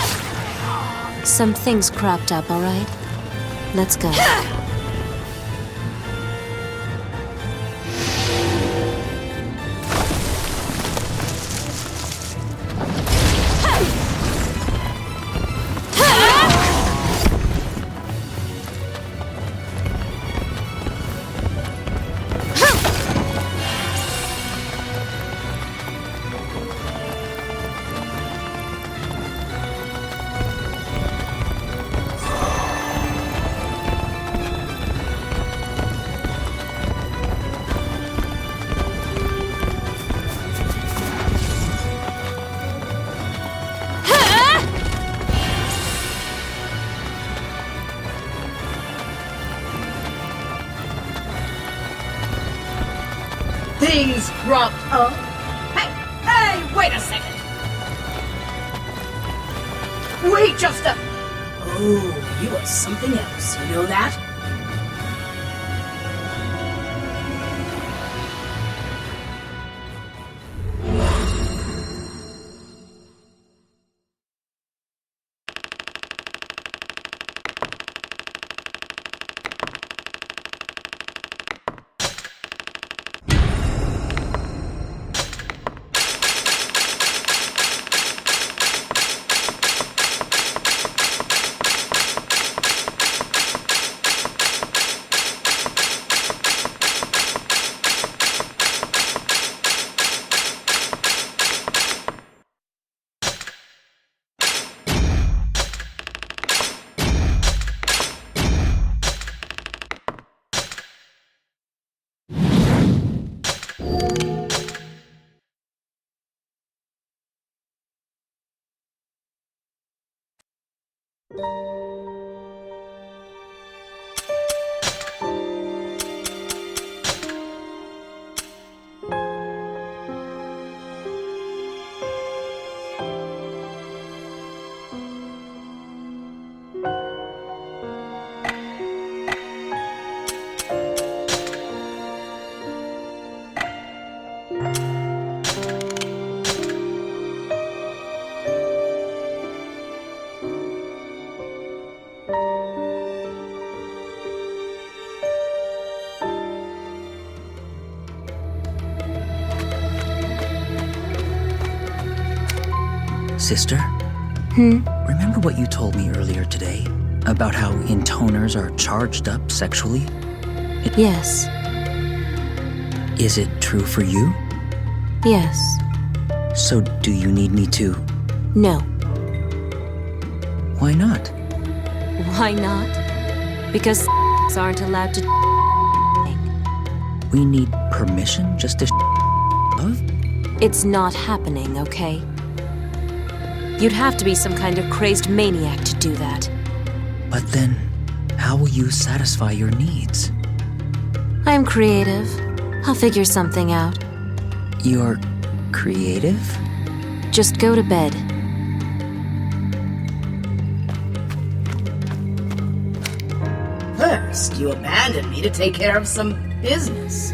Some things cropped up, alright? Let's go. Things cropped up. Hey, wait a second. Wait just a... Oh, you are something else, you know that? Sister? Remember what you told me earlier today? About how intoners are charged up sexually? Yes. Is it true for you? Yes. So do you need me to... No. Why not? Why not? Because aren't allowed to We need permission just to love? It's not happening, okay? You'd have to be some kind of crazed maniac to do that. But then, how will you satisfy your needs? I'm creative. I'll figure something out. You're creative? Just go to bed. First, you abandon me to take care of some business.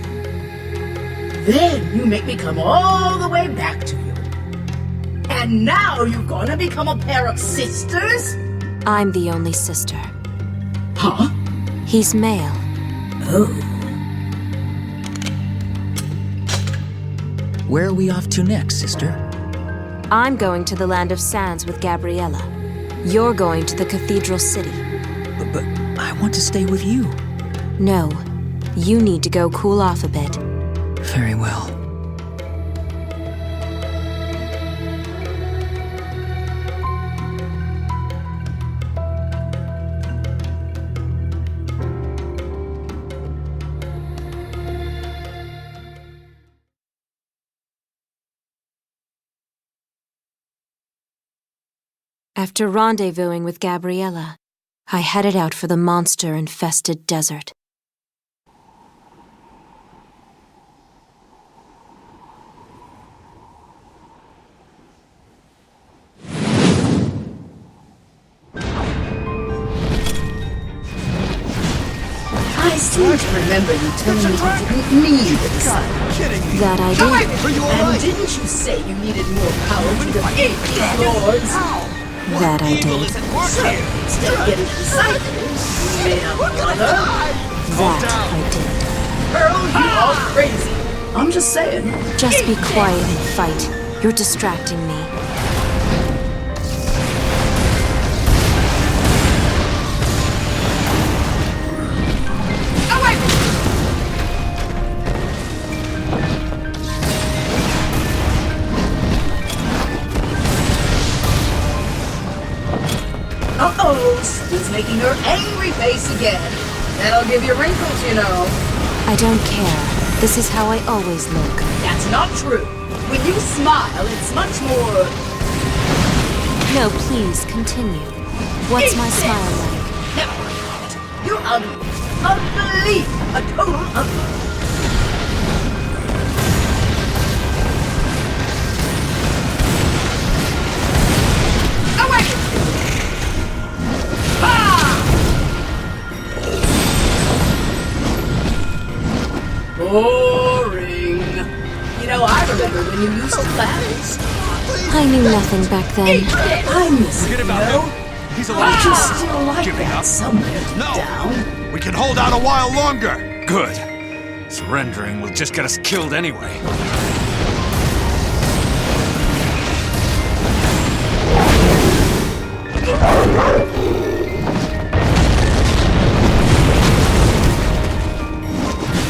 Then you make me come all the way back to you. And now you're gonna become a pair of sisters? I'm the only sister. Huh? He's male. Oh. Where are we off to next, sister? I'm going to the Land of Sands with Gabriella. You're going to the Cathedral City. But I want to stay with you. No, you need to go cool off a bit. Very well. After rendezvousing with Gabriella, I headed out for the monster-infested desert. I seem to remember you telling me you didn't need a disciple. Kidding me. That I did. Are you And alright? didn't you say you needed more power to defeat these lords? That I Evil did. isn't working. Instead of getting disciples, you made a brother. That I did. Girl, you are crazy. I'm just saying. Just be quiet and fight. You're distracting me. Uh-oh, Sue's making her angry face again. That'll give you wrinkles, you know. I don't care. This is how I always look. That's not true. When you smile, it's much more... No, please, continue. What's my smile like? Never mind. You're ugly. Ugly. A total ugly. Boring. You know, I remember when you used to laugh. I knew nothing back then. I miss it, Forget you about know? him. He's a But you loser. still like Giving that up? somewhere deep No. down. We can hold out a while longer. Good. Surrendering will just get us killed anyway.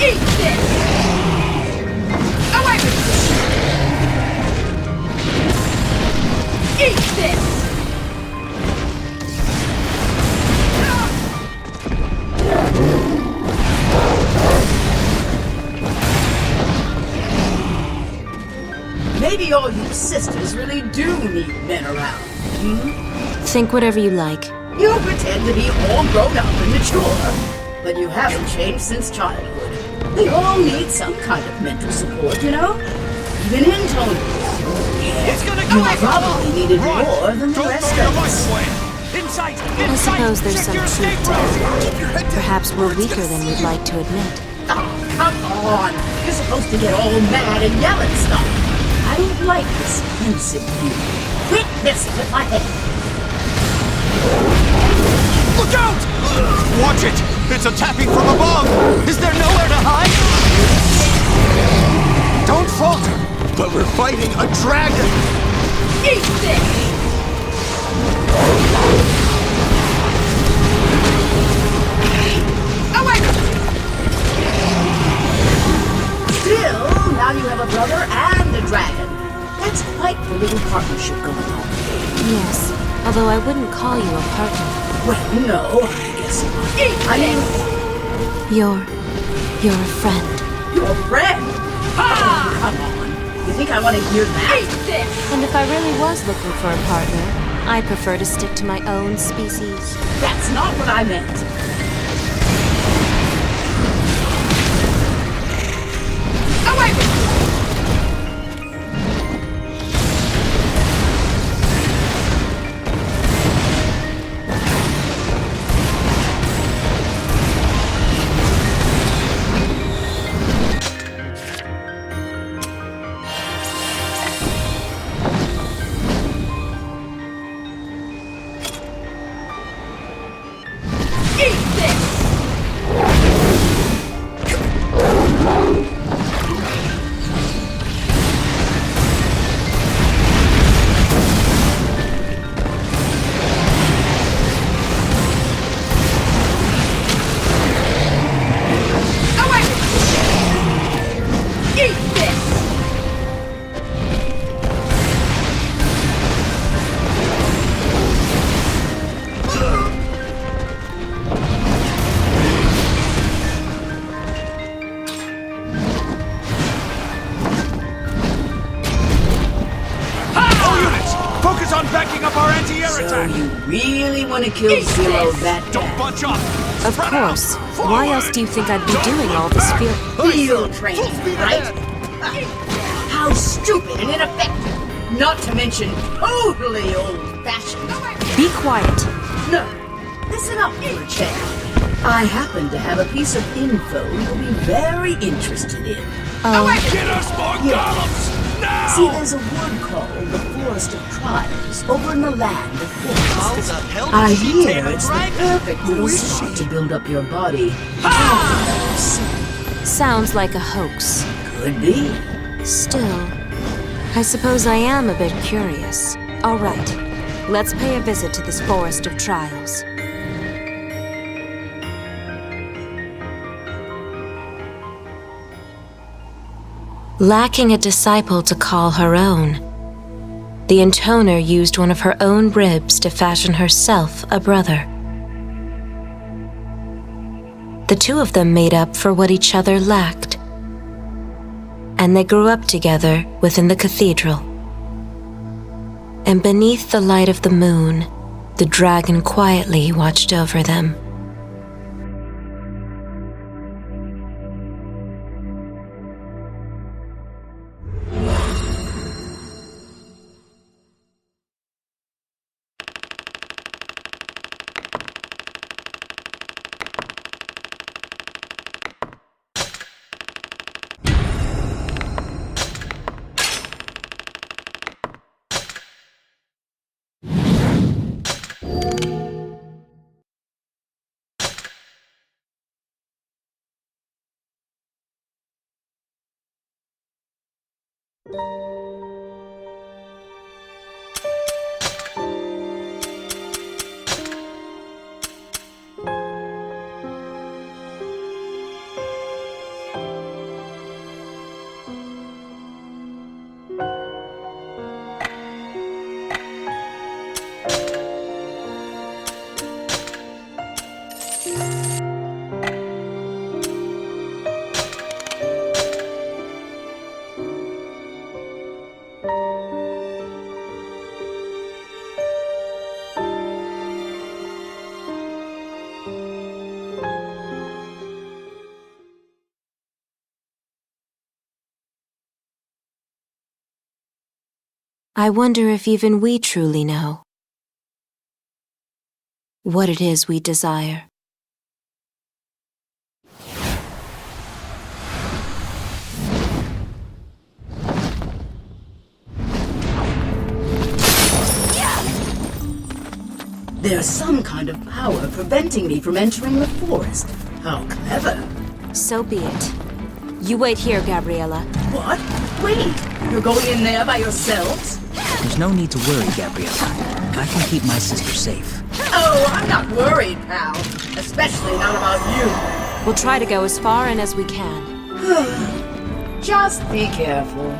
Eat this! Away with you! Eat this! Maybe all you sisters really do need men around. Think whatever you like. You pretend to be all grown up and mature, but you haven't changed since childhood. We all need some kind of mental support, you know? Even intoners. It's gonna You probably needed more than the Don't rest throw your of life us. away. Insight! I suppose there's some truth to it. Perhaps we're weaker than we'd like to admit. Oh, come on! You're supposed to get all mad and yell at stuff. I don't like this pensive view. Quit messing with my head. Look out! Watch it! It's attacking from above! Is there nowhere to hide? Don't falter! But we're fighting a dragon! Eat this! Away! Still, now you have a brother and a dragon. That's quite the little partnership going on. Yes, although I wouldn't call you a partner. Well, no, I guess not. I mean, You're a friend. your friend. Ah! Come on. You think I want to hear that? Eat this! And if I really was looking for a partner, I prefer to stick to my own species. That's not what I meant. Away with you! Eat this! Away! Eat this! All units, focus on backing up our anti-air So attack. you really want to kill Zero that Don't bad? bunch up. Of Spread out. course. Forward. Why else do you think I'd be doing all this field? Field Full training, speed right? ahead. How stupid and ineffective! Not to mention totally old-fashioned. Be quiet. No, listen up for a change. I happen to have a piece of info you'll be very interested in. Get us more columns now. See, there's a wood called the Forest of Trials over in the land of How Forest. the hell I did she hear tame a it's the dragon? perfect Who little is spot she? to build up your body. Sounds like a hoax. Could be. Still, I suppose I am a bit curious. All right, let's pay a visit to this Forest of Trials. Lacking a disciple to call her own, the intoner used one of her own ribs to fashion herself a brother. The two of them made up for what each other lacked, and they grew up together within the cathedral. And beneath the light of the moon, the dragon quietly watched over them. I wonder if even we truly know what it is we desire. There's some kind of power preventing me from entering the forest. How clever. So be it. You wait here, Gabriella. What? Wait, you're going in there by yourselves? There's no need to worry, Gabriella. I can keep my sister safe. Oh, I'm not worried, pal. Especially not about you. We'll try to go as far in as we can. Just be careful.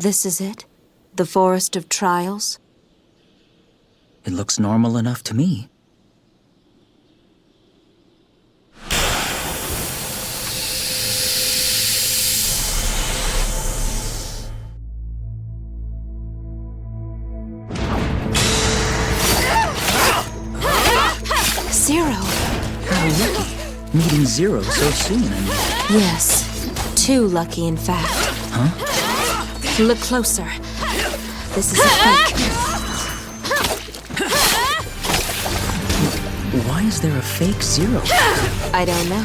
This is it? The Forest of Trials? It looks normal enough to me. Zero! How lucky. Meeting Zero so soon, Yes. Too lucky, in fact. Huh? Look closer. This is a fake. Why is there a fake Zero? I don't know.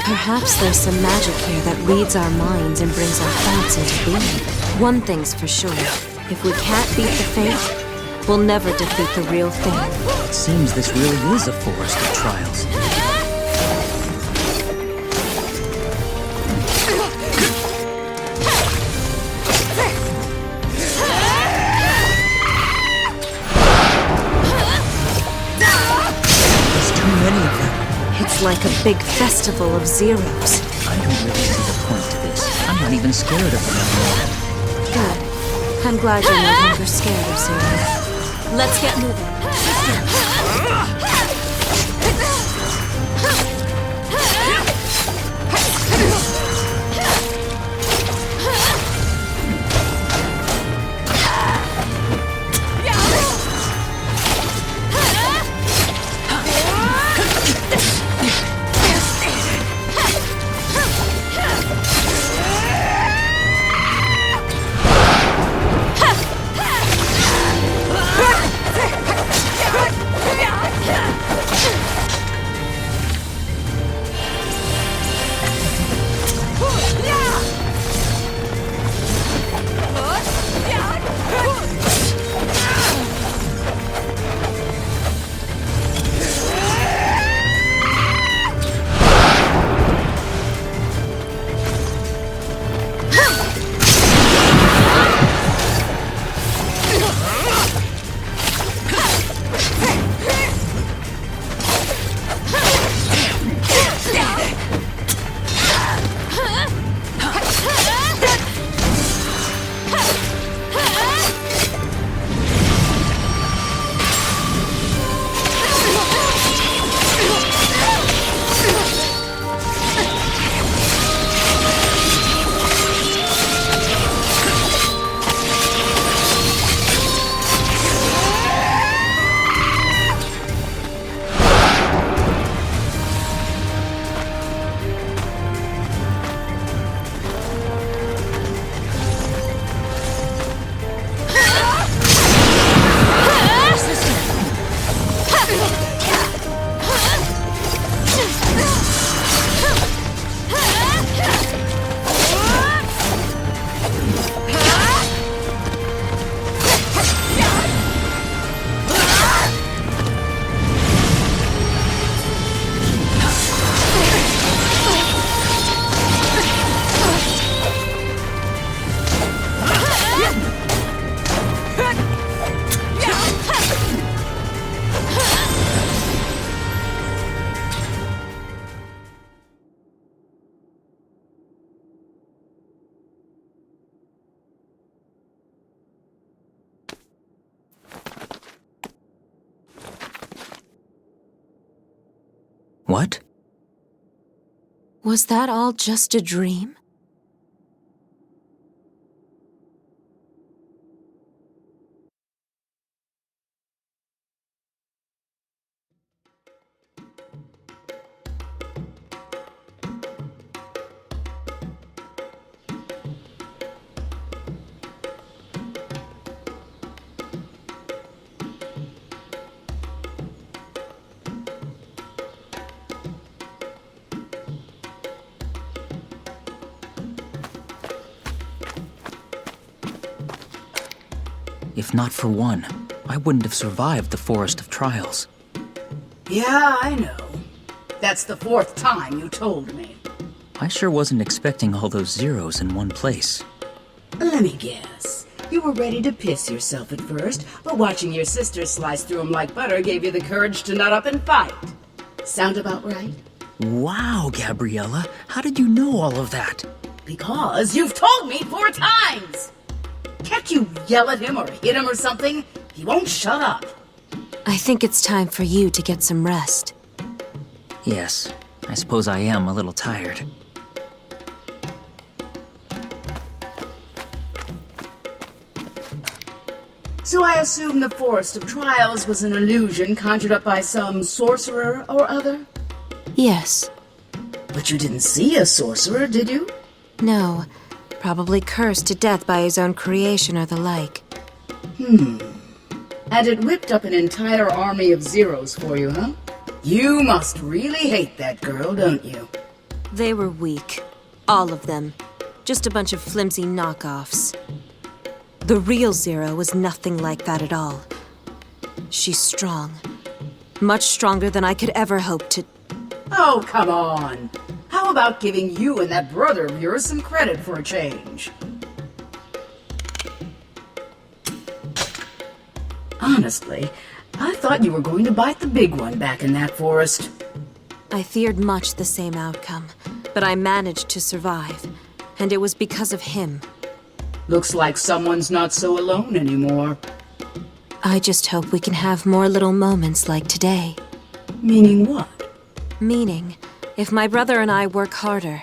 Perhaps there's some magic here that reads our minds and brings our thoughts into being. One thing's for sure. If we can't beat the fake, we'll never defeat the real thing. It seems this really is a forest of trials. It's like a big festival of zeros. I don't really see the point to this. I'm not even scared of them anymore. Good. I'm glad you're no longer scared of zero. Let's get moving. What? Was that all just a dream? If not for one, I wouldn't have survived the Forest of Trials. Yeah, I know. That's the 4th time you told me. I sure wasn't expecting all those zeros in one place. Let me guess. You were ready to piss yourself at first, but watching your sister slice through them like butter gave you the courage to nut up and fight. Sound about right? Wow, Gabriella, how did you know all of that? Because you've told me 4 times! you yell at him or hit him or something, he won't shut up. I think it's time for you to get some rest. Yes, I suppose I am a little tired. So I assume the Forest of Trials was an illusion conjured up by some sorcerer or other? Yes. But you didn't see a sorcerer, did you? No. Probably cursed to death by his own creation or the like. And it whipped up an entire army of zeros for you, huh? You must really hate that girl, don't you? They were weak. All of them. Just a bunch of flimsy knockoffs. The real Zero was nothing like that at all. She's strong. Much stronger than I could ever hope to... Oh, come on. How about giving you and that brother of yours some credit for a change? Honestly, I thought you were going to bite the big one back in that forest. I feared much the same outcome, but I managed to survive. And it was because of him. Looks like someone's not so alone anymore. I just hope we can have more little moments like today. Meaning what? Meaning, if my brother and I work harder,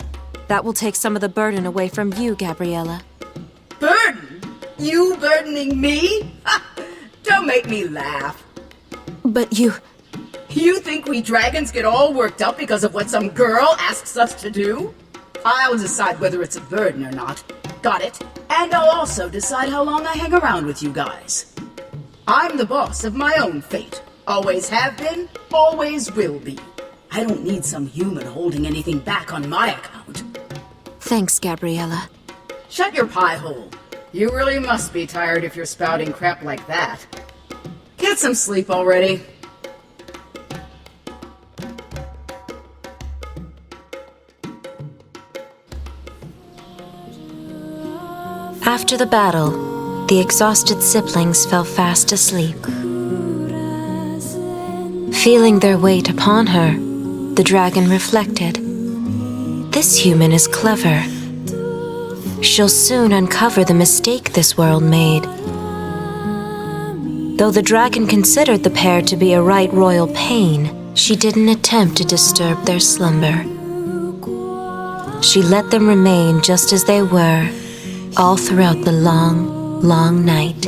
that will take some of the burden away from you, Gabriella. Burden? You burdening me? Don't make me laugh. But you... You think we dragons get all worked up because of what some girl asks us to do? I'll decide whether it's a burden or not. Got it? And I'll also decide how long I hang around with you guys. I'm the boss of my own fate. Always have been, always will be. I don't need some human holding anything back on my account. Thanks, Gabriella. Shut your pie hole. You really must be tired if you're spouting crap like that. Get some sleep already. After the battle, the exhausted siblings fell fast asleep. Feeling their weight upon her, the dragon reflected. This human is clever. She'll soon uncover the mistake this world made. Though the dragon considered the pair to be a right royal pain, she didn't attempt to disturb their slumber. She let them remain just as they were, all throughout the long, long night.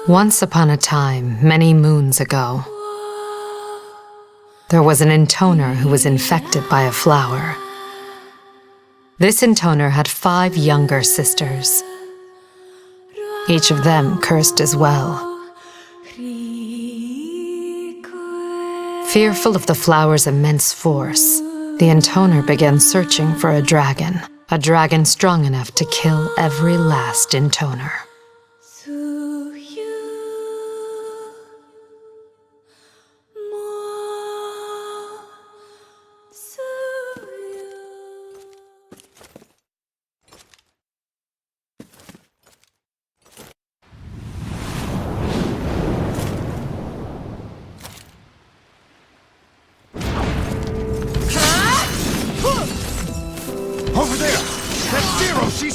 Once upon a time, many moons ago, there was an intoner who was infected by a flower. This intoner had 5 younger sisters, each of them cursed as well. Fearful of the flower's immense force, the intoner began searching for a dragon strong enough to kill every last intoner.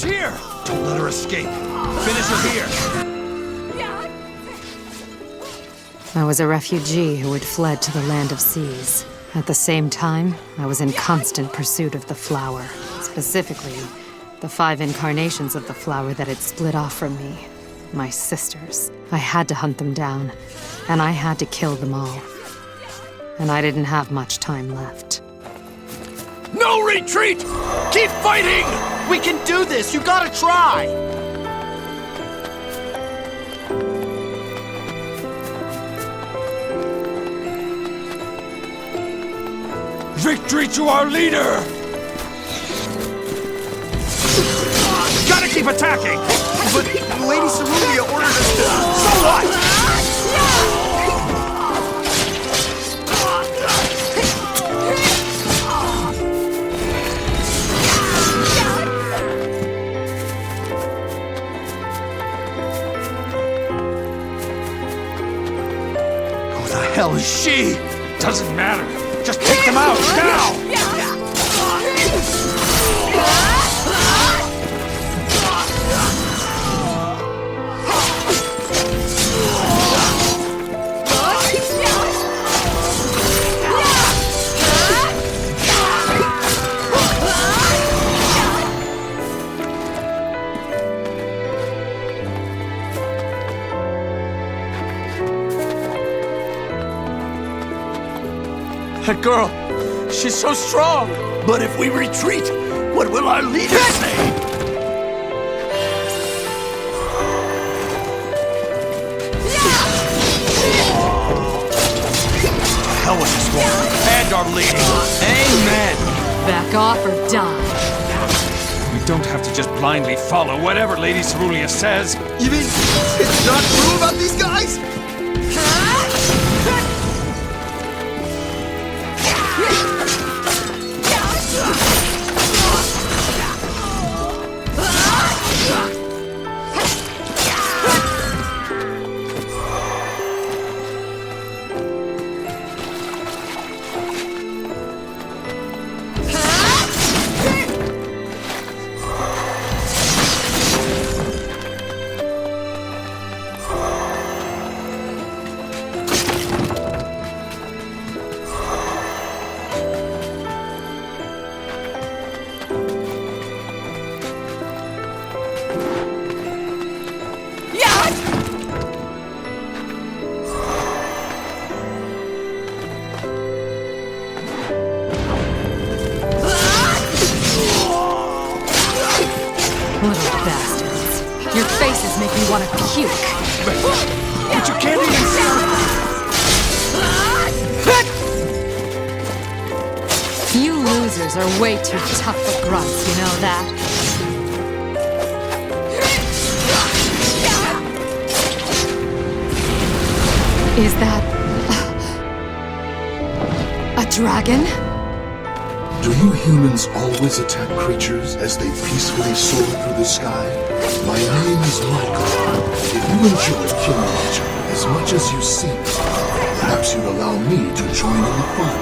She's here! Don't let her escape. Finish her here. I was a refugee who had fled to the land of seas. At the same time, I was in constant pursuit of the flower. Specifically, the 5 incarnations of the flower that had split off from me. My sisters. I had to hunt them down, and I had to kill them all. And I didn't have much time left. No retreat! Keep fighting! We can do this! You gotta try! Victory to our leader! Gotta keep attacking! But Lady Cerulia ordered us to... So what? Who the hell is she? Doesn't matter. Just take them out, now! That girl, she's so strong! But if we retreat, what will our leader say? The hell with this woman and our lady. Amen. Back off or die. We don't have to just blindly follow whatever Lady Cerulia says. You mean it's not true about these guys? Little bastards. Your faces make me want to puke. But you can't even see her. You losers are way too tough for grunts, you know that? Is that... a dragon? Do you humans always attack creatures as they peacefully soar through the sky? My name is Michael. If you enjoy killing each other as much as you seem to, perhaps you'd allow me to join in the fun.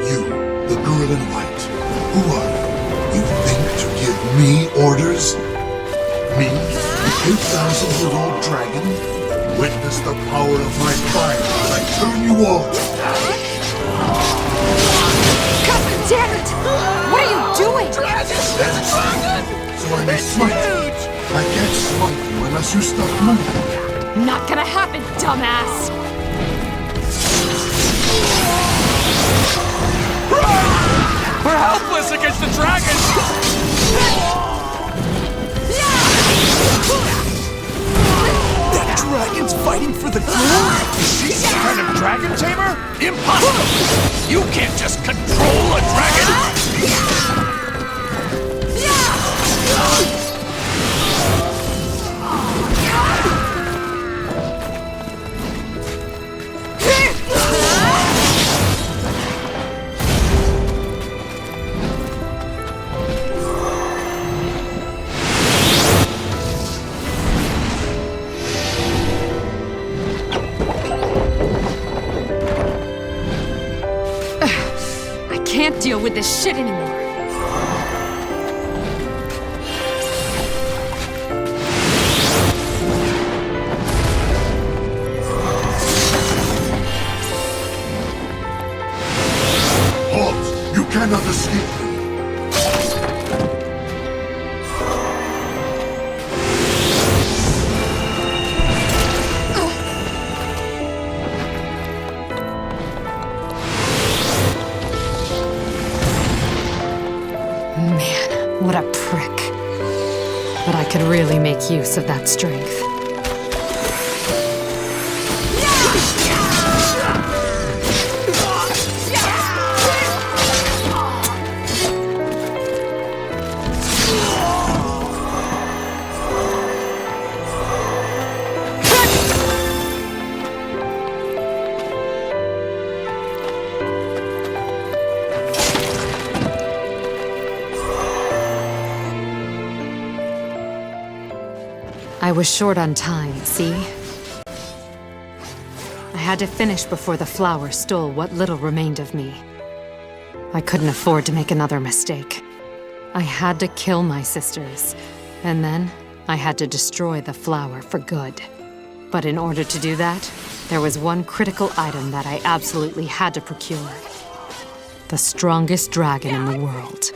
You, the girl in white, who are you? You think to give me orders? Me, the 8,000-year-old dragon? Witness the power of my fire as I turn you all to ash. God damn it! What are you doing? So I may smite you. I can't smite you unless you stop moving. Not gonna happen, dumbass! We're helpless against the dragon! That dragon's fighting for the girl? Is she some kind of dragon tamer? Impossible! You can't just control a dragon! deal with this shit anymore. Halt! You cannot escape me! Man, what a prick. But I could really make use of that strength. I was short on time, see? I had to finish before the flower stole what little remained of me. I couldn't afford to make another mistake. I had to kill my sisters, and then I had to destroy the flower for good. But in order to do that, there was one critical item that I absolutely had to procure. The strongest dragon in the world.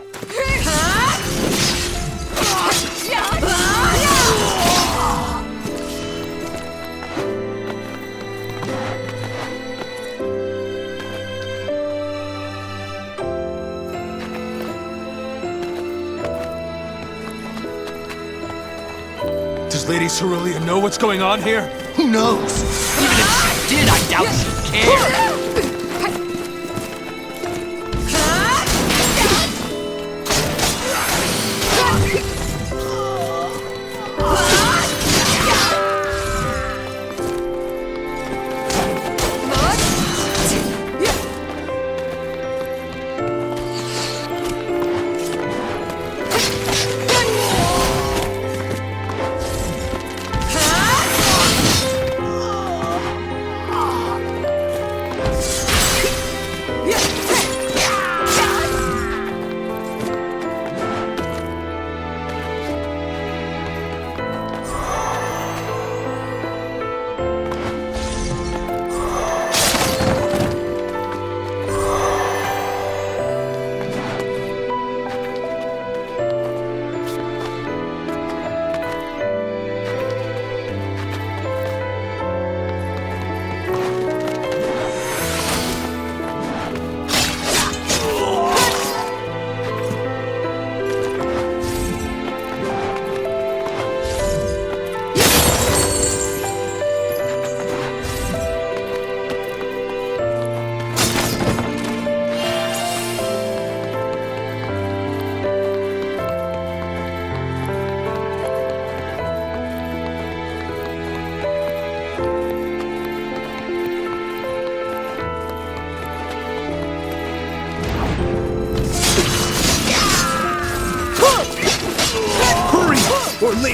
Does Lady Cerulean know what's going on here? Who knows? Even if she did, I doubt she'd care.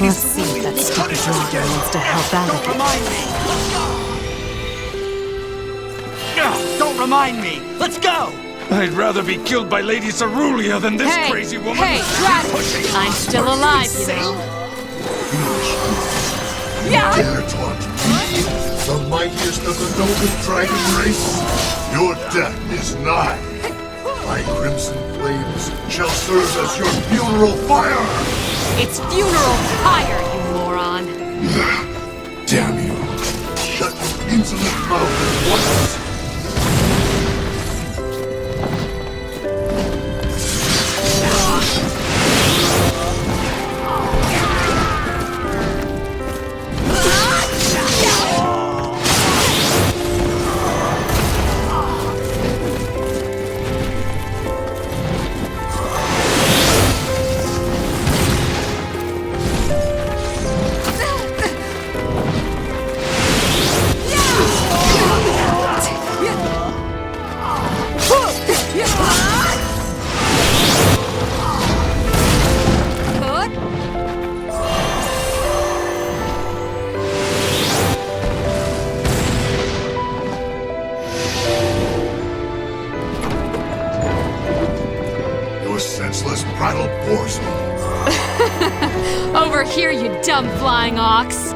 Let's see if that stupid dragon wants to help out Don't again. remind me! Don't remind me! Let's go! I'd rather be killed by Lady Cerulean than this crazy woman. Hey, dragon! I'm still alive, you know. You dare taunt me, the mightiest of the noble dragon race? Your death is nigh. My crimson flames shall serve as your funeral fire! It's funeral fire, you moron! Damn you! Shut your insolent mouth at once! over here, you dumb flying ox!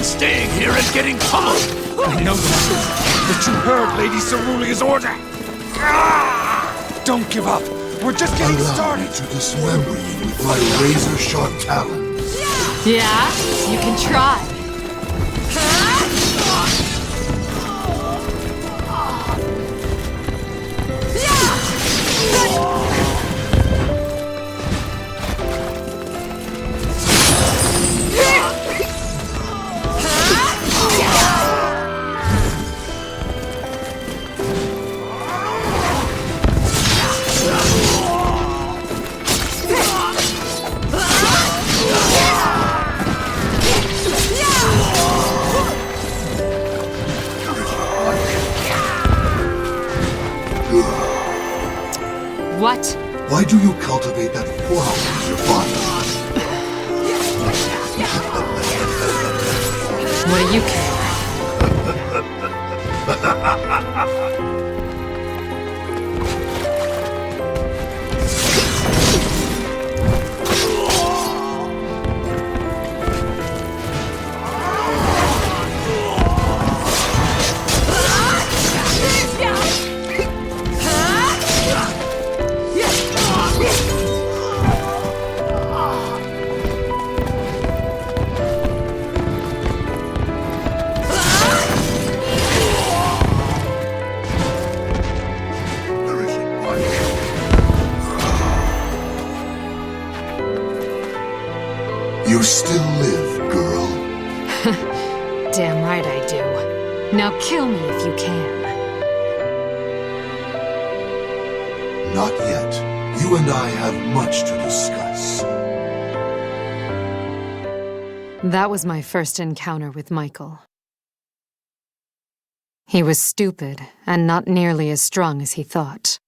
Staying here and getting pummeled! I know that you heard Lady Cerulea's order! Don't give up! We're just getting started! Allow me to dismember you with my razor-sharp talons. Yeah? You can try. What? Why do you cultivate that flower in your body? What do you care? You still live, girl. Damn right I do. Now kill me if you can. Not yet. You and I have much to discuss. That was my first encounter with Michael. He was stupid and not nearly as strong as he thought.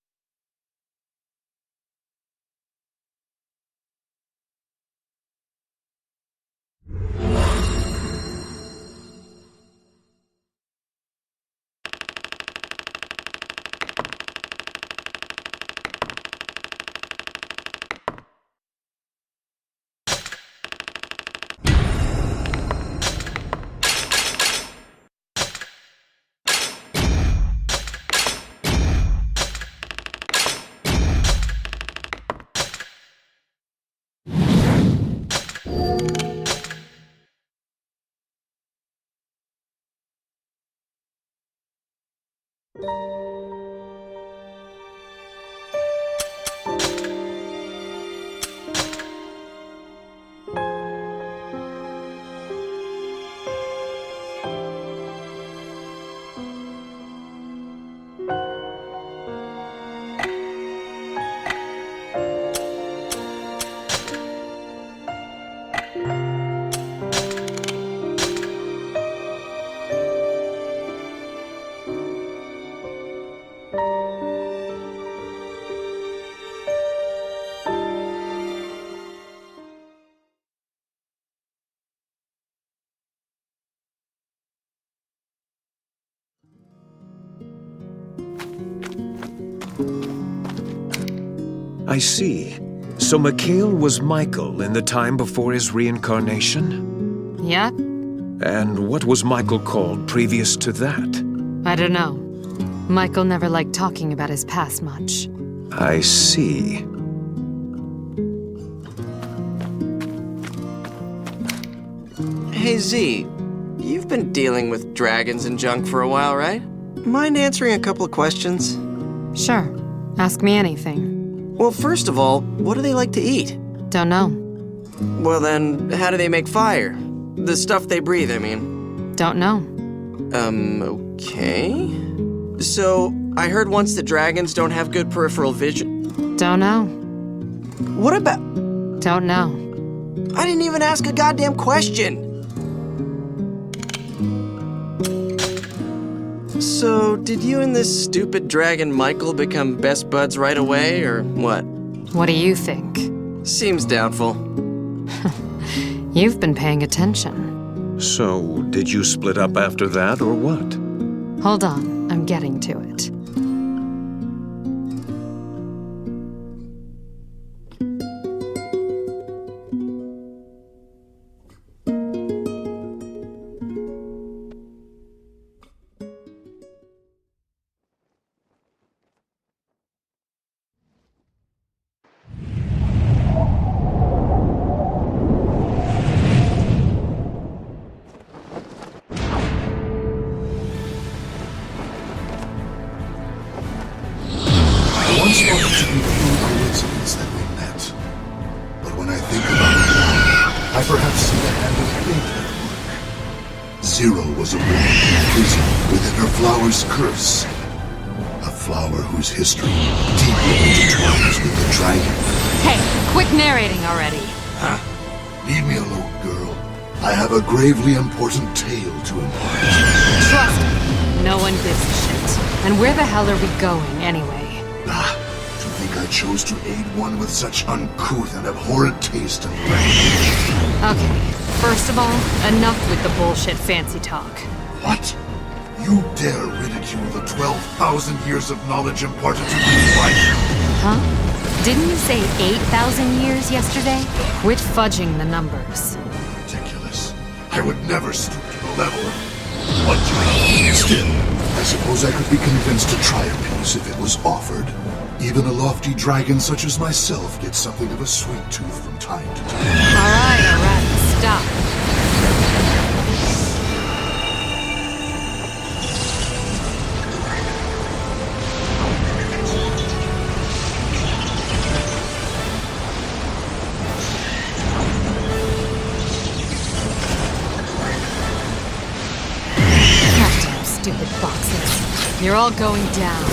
I see. So Mikhail was Michael in the time before his reincarnation? Yep. And what was Michael called previous to that? I don't know. Michael never liked talking about his past much. I see. Hey Z, you've been dealing with dragons and junk for a while, right? Mind answering a couple of questions? Sure. Ask me anything. Well, first of all, what do they like to eat? Don't know. Well then, how do they make fire? The stuff they breathe, I mean. Don't know. Okay. So, I heard once that dragons don't have good peripheral vision. Don't know. What about... Don't know. I didn't even ask a goddamn question. So, did you and this stupid dragon Michael become best buds right away, or what? What do you think? Seems doubtful. You've been paying attention. So, did you split up after that, or what? Hold on, I'm getting to it. I once thought it to be pure coincidence that we met. But when I think about it now, I perhaps see the hand of fate at work. Zero was a woman imprisoned within her flower's curse. A flower whose history deeply intertwines with the dragon. Hey, quit narrating already. Huh? Leave me alone, girl. I have a gravely important tale to impart. Trust me, no one gives a shit. And where the hell are we going, anyway? To think I chose to aid one with such uncouth and abhorrent taste and language. Okay, first of all, enough with the bullshit fancy talk. What? You dare ridicule the 12,000 years of knowledge imparted to me by... Huh? Didn't you say 8,000 years yesterday? Quit fudging the numbers. Ridiculous. I would never stoop to the level of... what you... Still, I suppose I could be convinced to try a piece if it was offered. Even a lofty dragon such as myself gets something of a sweet tooth from time to time. Alright, stop. Goddamn stupid boxes. You're all going down.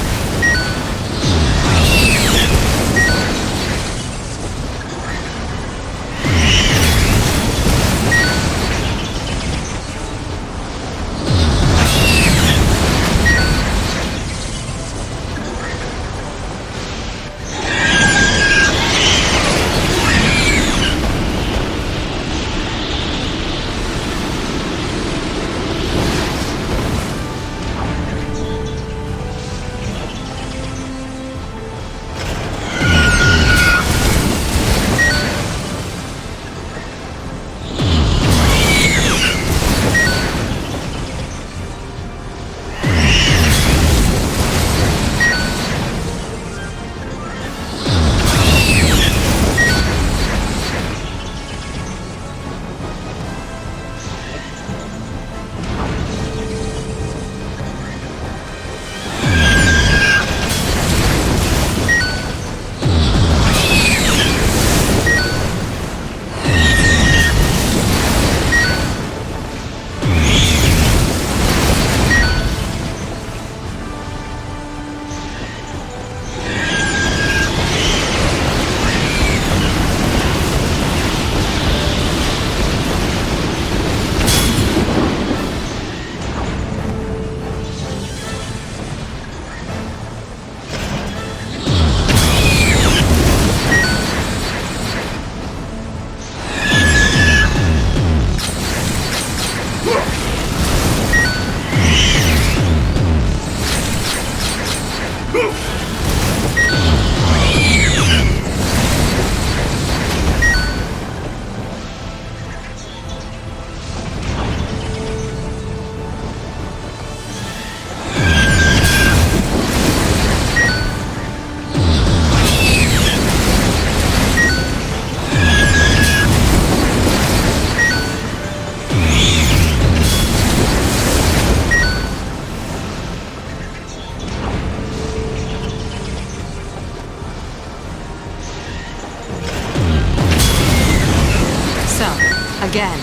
Again,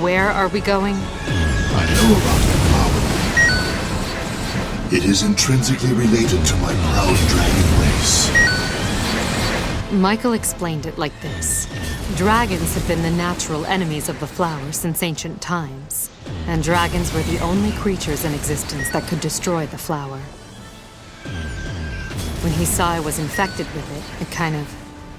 where are we going? I know about the flower. It is intrinsically related to my proud dragon race. Michael explained it like this. Dragons have been the natural enemies of the flower since ancient times, and dragons were the only creatures in existence that could destroy the flower. When he saw I was infected with it kind of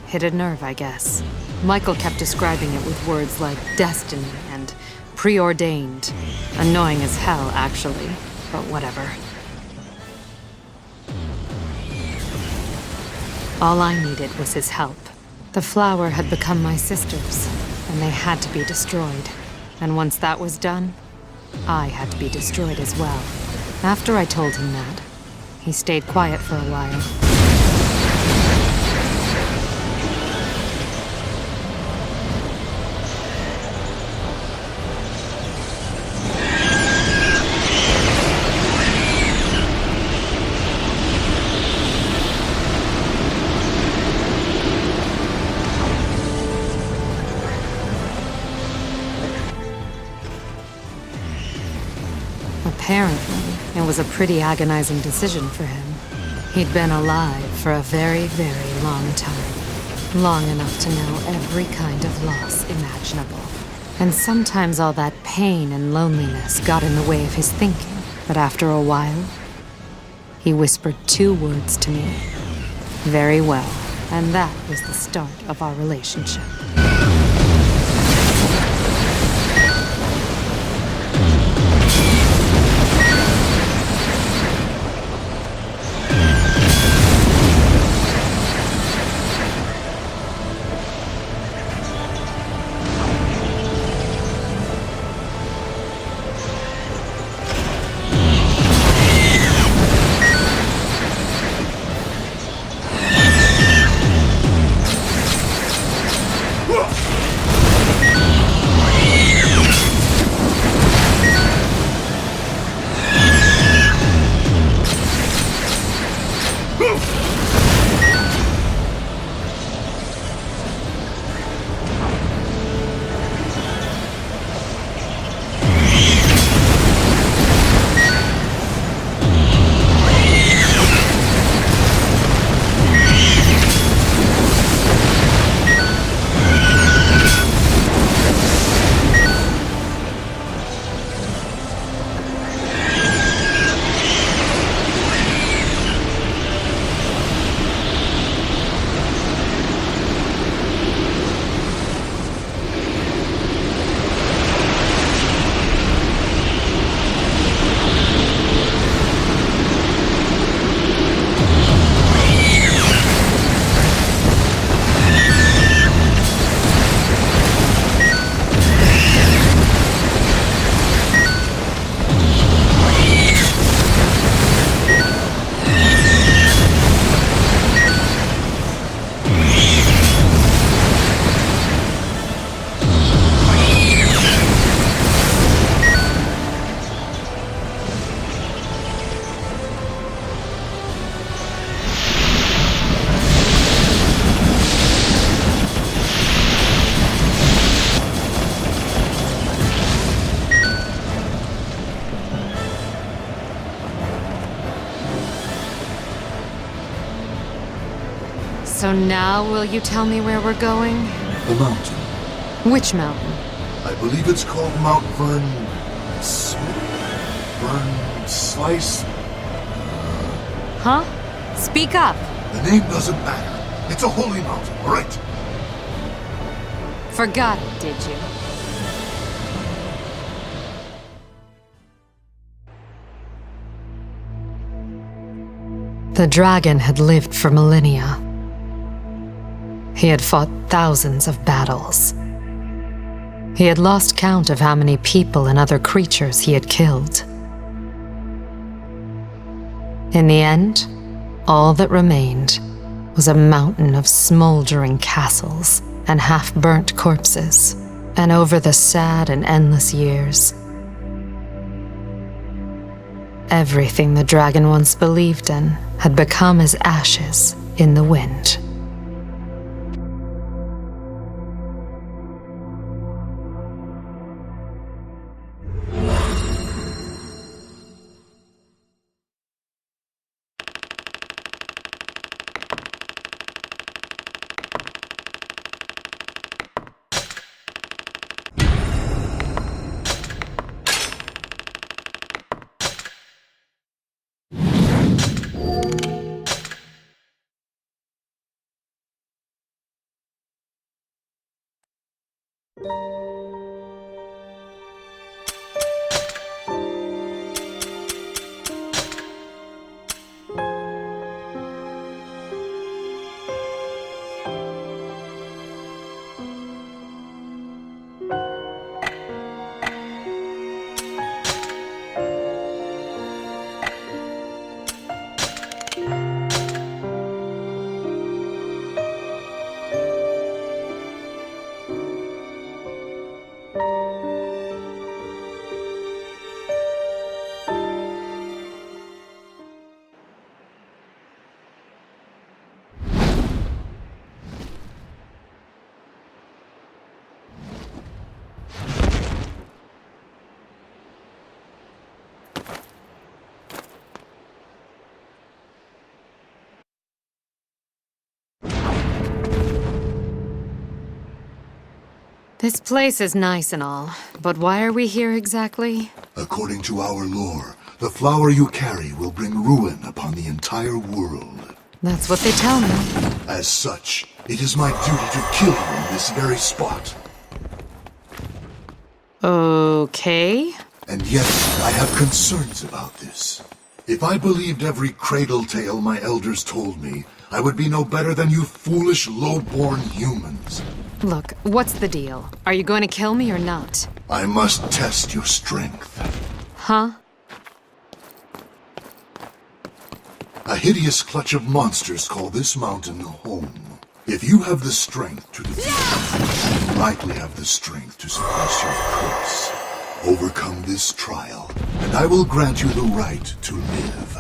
hit a nerve, I guess. Michael kept describing it with words like destiny and preordained. Annoying as hell, actually, but whatever. All I needed was his help. The flower had become my sister's, and they had to be destroyed. And once that was done, I had to be destroyed as well. After I told him that, he stayed quiet for a while. Apparently, it was a pretty agonizing decision for him. He'd been alive for a very, very long time. Long enough to know every kind of loss imaginable. And sometimes all that pain and loneliness got in the way of his thinking. But after a while, he whispered 2 words to me. Very well. And that was the start of our relationship. So now will you tell me where we're going? The mountain. Which mountain? I believe it's called Mount Vern... Vern... Slice? Huh? Speak up! The name doesn't matter. It's a holy mountain, all right? Forgot it, did you? The dragon had lived for millennia. He had fought thousands of battles. He had lost count of how many people and other creatures he had killed. In the end, all that remained was a mountain of smoldering castles and half-burnt corpses. And over the sad and endless years, everything the dragon once believed in had become as ashes in the wind. This place is nice and all, but why are we here exactly? According to our lore, the flower you carry will bring ruin upon the entire world. That's what they tell me. As such, it is my duty to kill you in this very spot. Okay. And yet, I have concerns about this. If I believed every cradle tale my elders told me, I would be no better than you foolish, low-born humans. Look, what's the deal? Are you going to kill me or not? I must test your strength. Huh? A hideous clutch of monsters call this mountain home. If you have the strength to defeat them, you likely have the strength to suppress your curse. Overcome this trial, and I will grant you the right to live.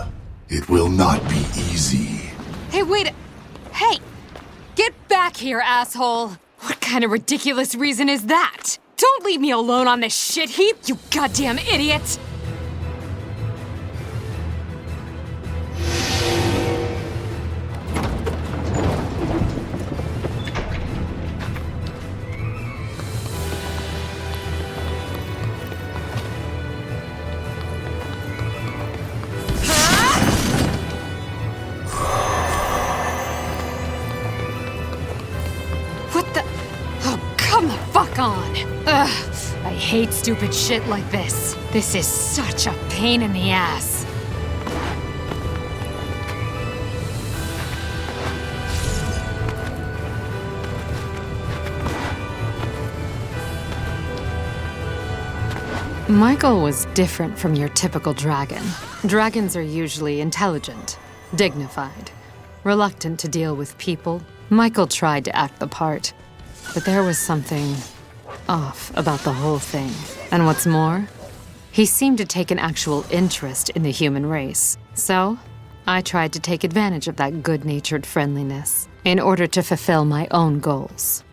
It will not be easy. Hey, wait! Hey! Get back here, asshole! What kind of ridiculous reason is that? Don't leave me alone on this shit heap, you goddamn idiot! On. Ugh, I hate stupid shit like this. This is such a pain in the ass. Michael was different from your typical dragon. Dragons are usually intelligent, dignified, reluctant to deal with people. Michael tried to act the part, but there was something off about the whole thing. And what's more, he seemed to take an actual interest in the human race. So, I tried to take advantage of that good-natured friendliness in order to fulfill my own goals.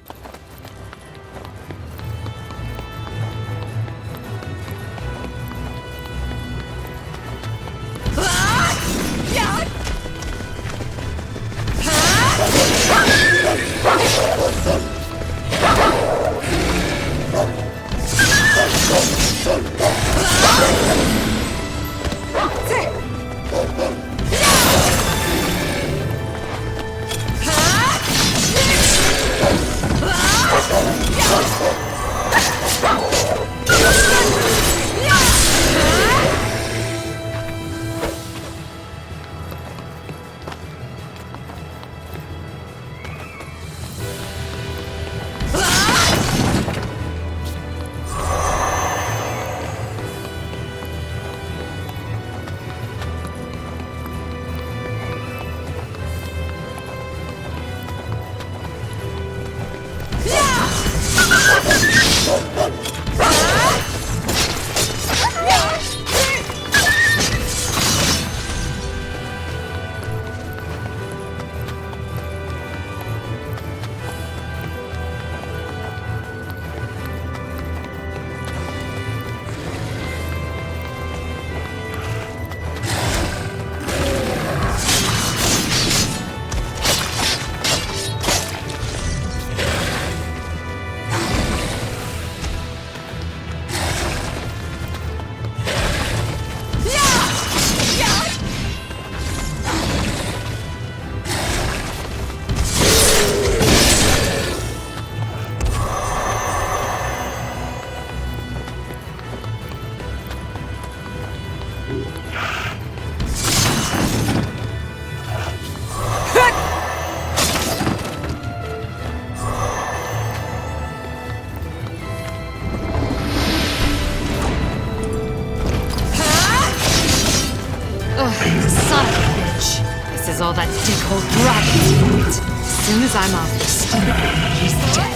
all that dickhole dragon's fault. As soon as I'm off the stupid, he's dead.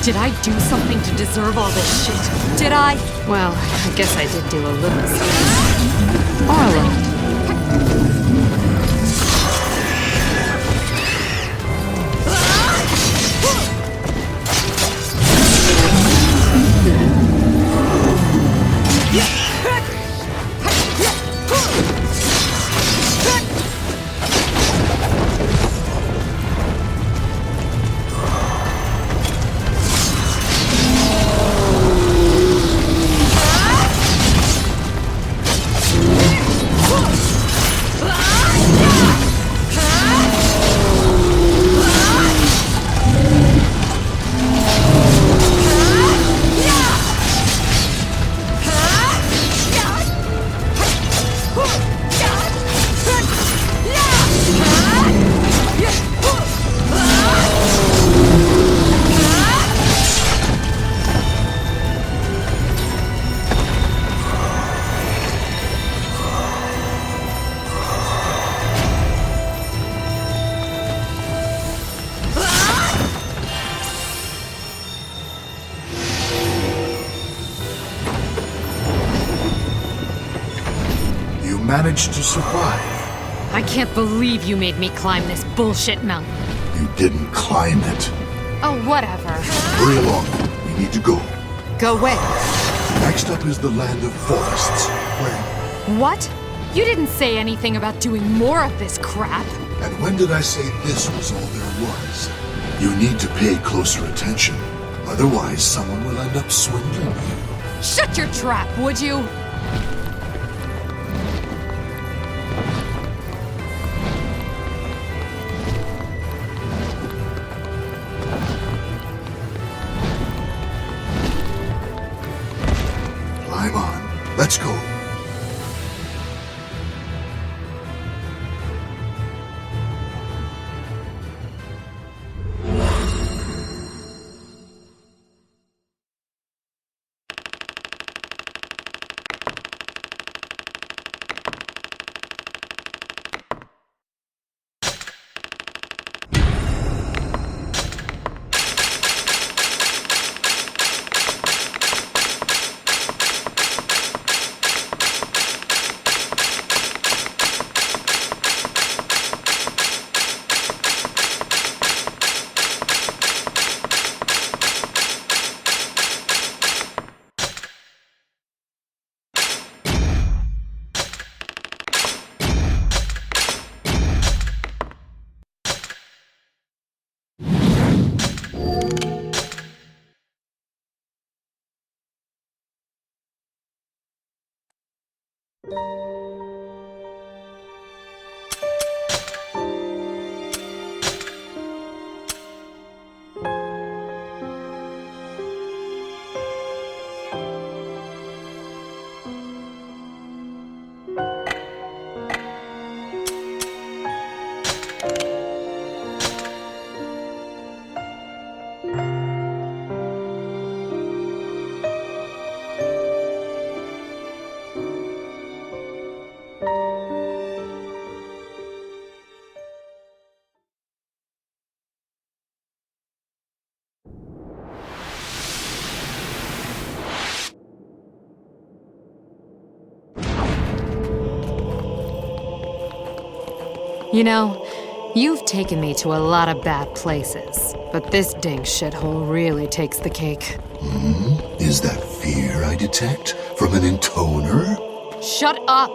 Did I do something to deserve all this shit? Did I? Well, I guess I did do a little something. Or a lot. managed to survive. I can't believe you made me climb this bullshit mountain. You didn't climb it. Oh, whatever. Hurry along. We need to go. Go where? Next up is the land of forests, where... What? You didn't say anything about doing more of this crap. And when did I say this was all there was? You need to pay closer attention. Otherwise, someone will end up swindling you. Shut your trap, would you? Climb on. Let's go. You know, you've taken me to a lot of bad places, but this dang shithole really takes the cake. Is that fear I detect from an intoner? Shut up!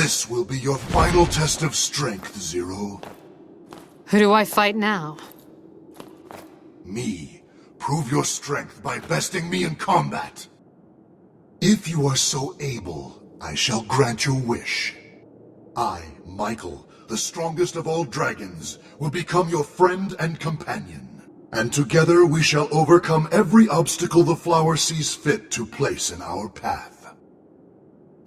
This will be your final test of strength, Zero. Who do I fight now? Me. Prove your strength by besting me in combat. If you are so able, I shall grant your wish. I, Michael, the strongest of all dragons, will become your friend and companion. And together we shall overcome every obstacle the flower sees fit to place in our path.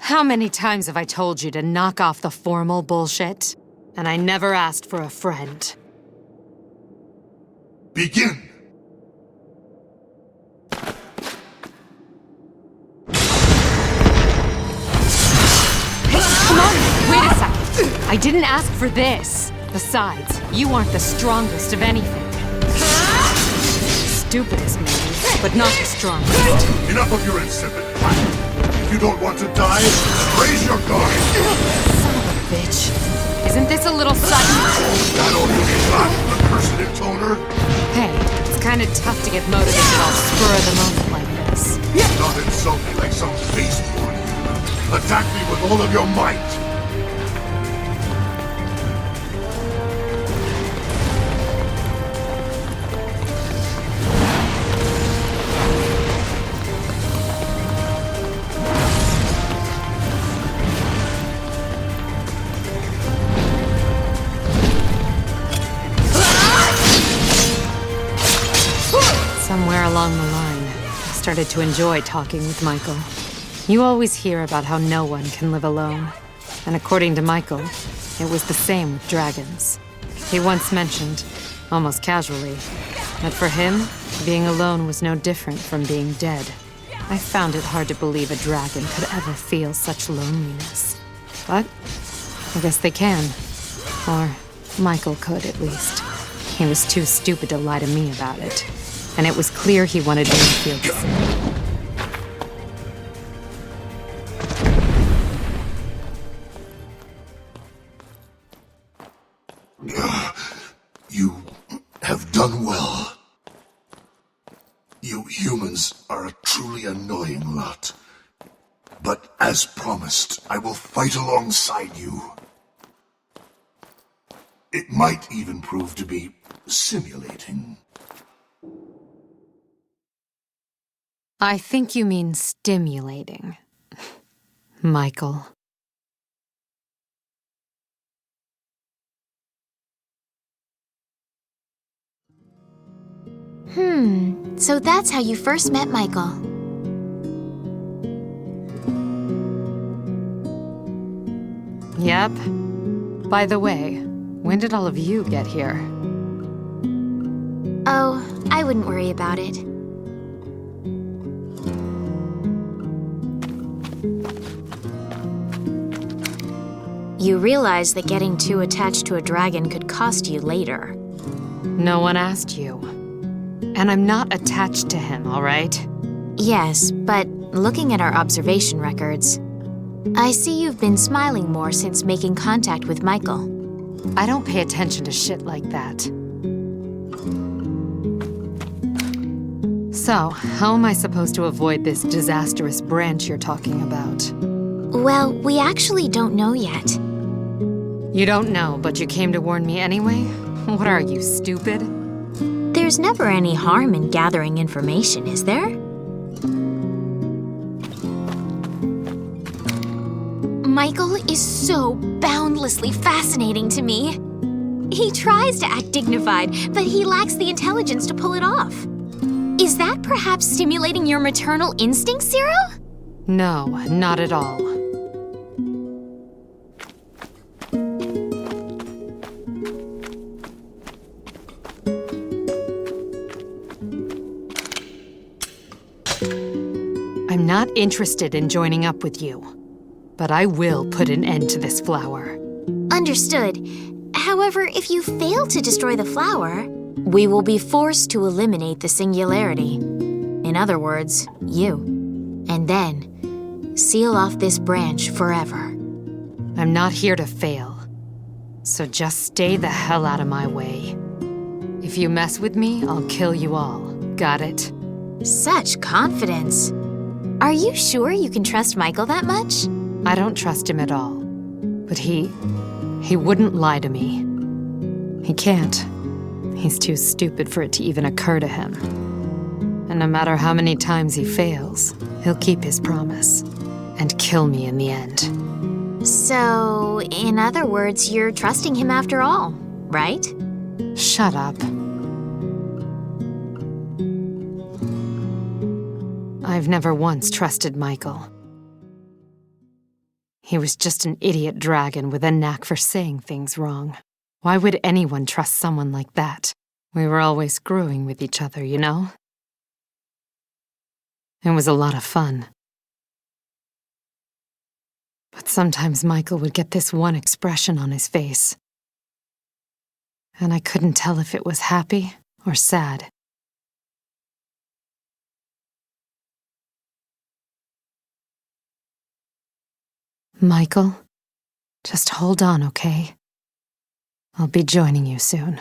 How many times have I told you to knock off the formal bullshit? And I never asked for a friend. Begin! Come on, wait a second. I didn't ask for this. Besides, you aren't the strongest of anything. Stupidest maybe, but not the strongest. Enough of your insipid prattle. If you don't want to die, then raise your guard! Son of a bitch. Isn't this a little sudden? That all you got, the cursed intoner? Hey, it's kind of tough to get motivated all spur of the moment like this. Not insult me like some beastborn. Attack me with all of your might! Somewhere along the line, I started to enjoy talking with Michael. You always hear about how no one can live alone. And according to Michael, it was the same with dragons. He once mentioned, almost casually, that for him, being alone was no different from being dead. I found it hard to believe a dragon could ever feel such loneliness. But I guess they can. Or Michael could, at least. He was too stupid to lie to me about it. And it was clear he wanted me to feel the same. You have done well. You humans are a truly annoying lot. But as promised, I will fight alongside you. It might even prove to be simulating. I think you mean stimulating, Michael. So that's how you first met Michael. Yep. By the way, when did all of you get here? Oh, I wouldn't worry about it. You realize that getting too attached to a dragon could cost you later. No one asked you. And I'm not attached to him, all right? Yes, but looking at our observation records, I see you've been smiling more since making contact with Michael. I don't pay attention to shit like that. So, how am I supposed to avoid this disastrous branch you're talking about? Well, we actually don't know yet. You don't know, but you came to warn me anyway? What are you, stupid? There's never any harm in gathering information, is there? Michael is so boundlessly fascinating to me. He tries to act dignified, but he lacks the intelligence to pull it off. Is that perhaps stimulating your maternal instincts, Zero? No, not at all. I'm not interested in joining up with you, but I will put an end to this flower. Understood. However, if you fail to destroy the flower, we will be forced to eliminate the singularity. In other words, you. And then, seal off this branch forever. I'm not here to fail, so just stay the hell out of my way. If you mess with me, I'll kill you all. Got it? Such confidence. Are you sure you can trust Michael that much? I don't trust him at all. But he wouldn't lie to me. He can't. He's too stupid for it to even occur to him. And no matter how many times he fails, he'll keep his promise and kill me in the end. So, in other words, you're trusting him after all, right? Shut up. I've never once trusted Michael. He was just an idiot dragon with a knack for saying things wrong. Why would anyone trust someone like that? We were always screwing with each other, you know? It was a lot of fun. But sometimes Michael would get this one expression on his face, and I couldn't tell if it was happy or sad. Michael, just hold on, okay? I'll be joining you soon.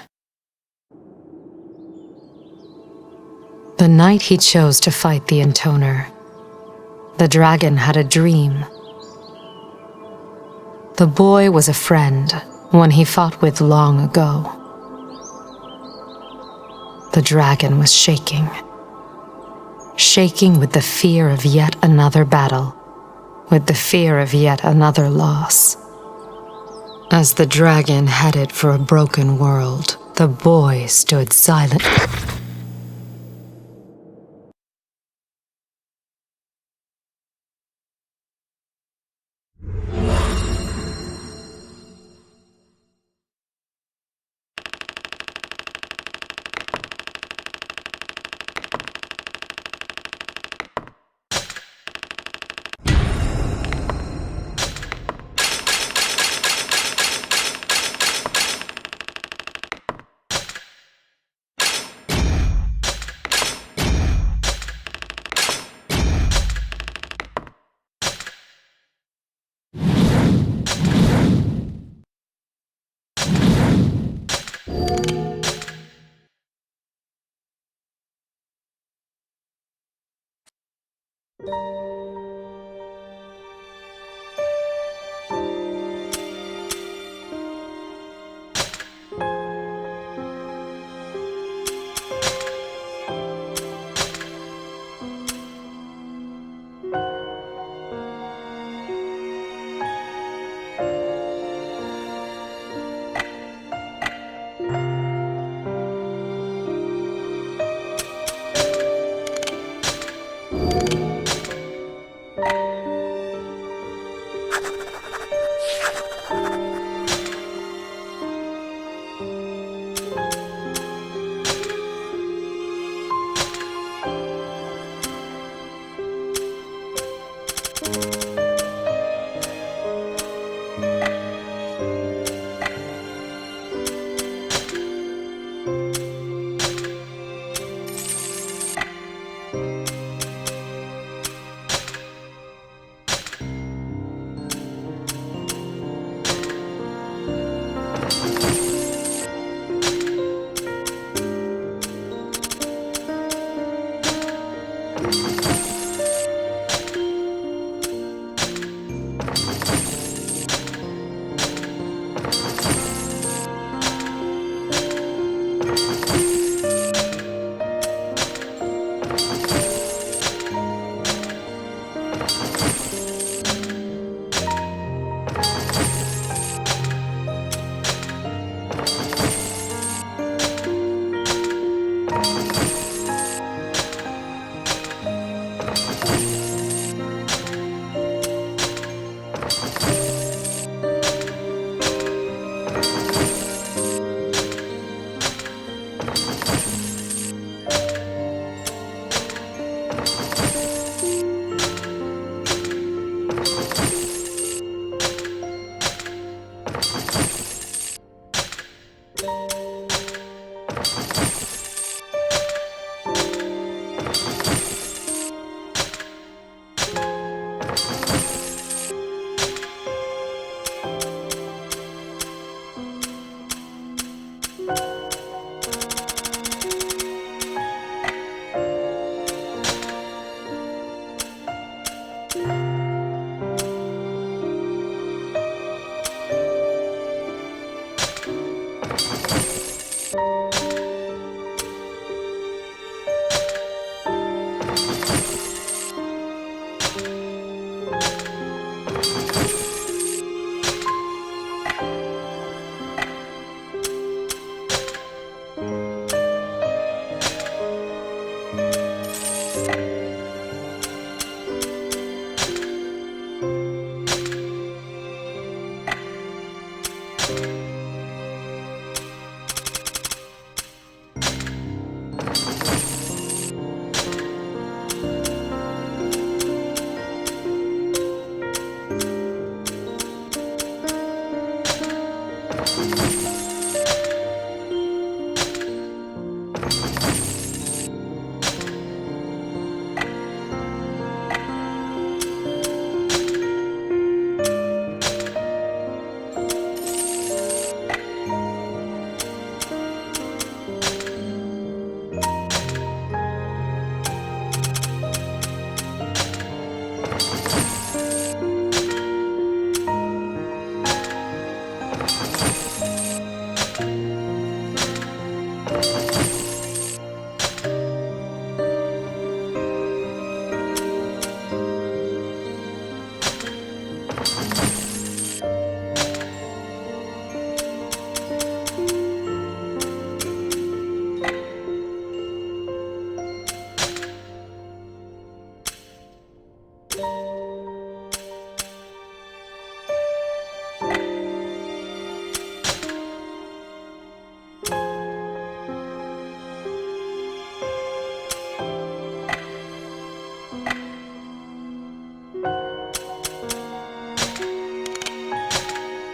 The night he chose to fight the Intoner, the dragon had a dream. The boy was a friend, one he fought with long ago. The dragon was shaking with the fear of yet another battle, with the fear of yet another loss. As the dragon headed for a broken world, the boy stood silent.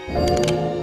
Thank you.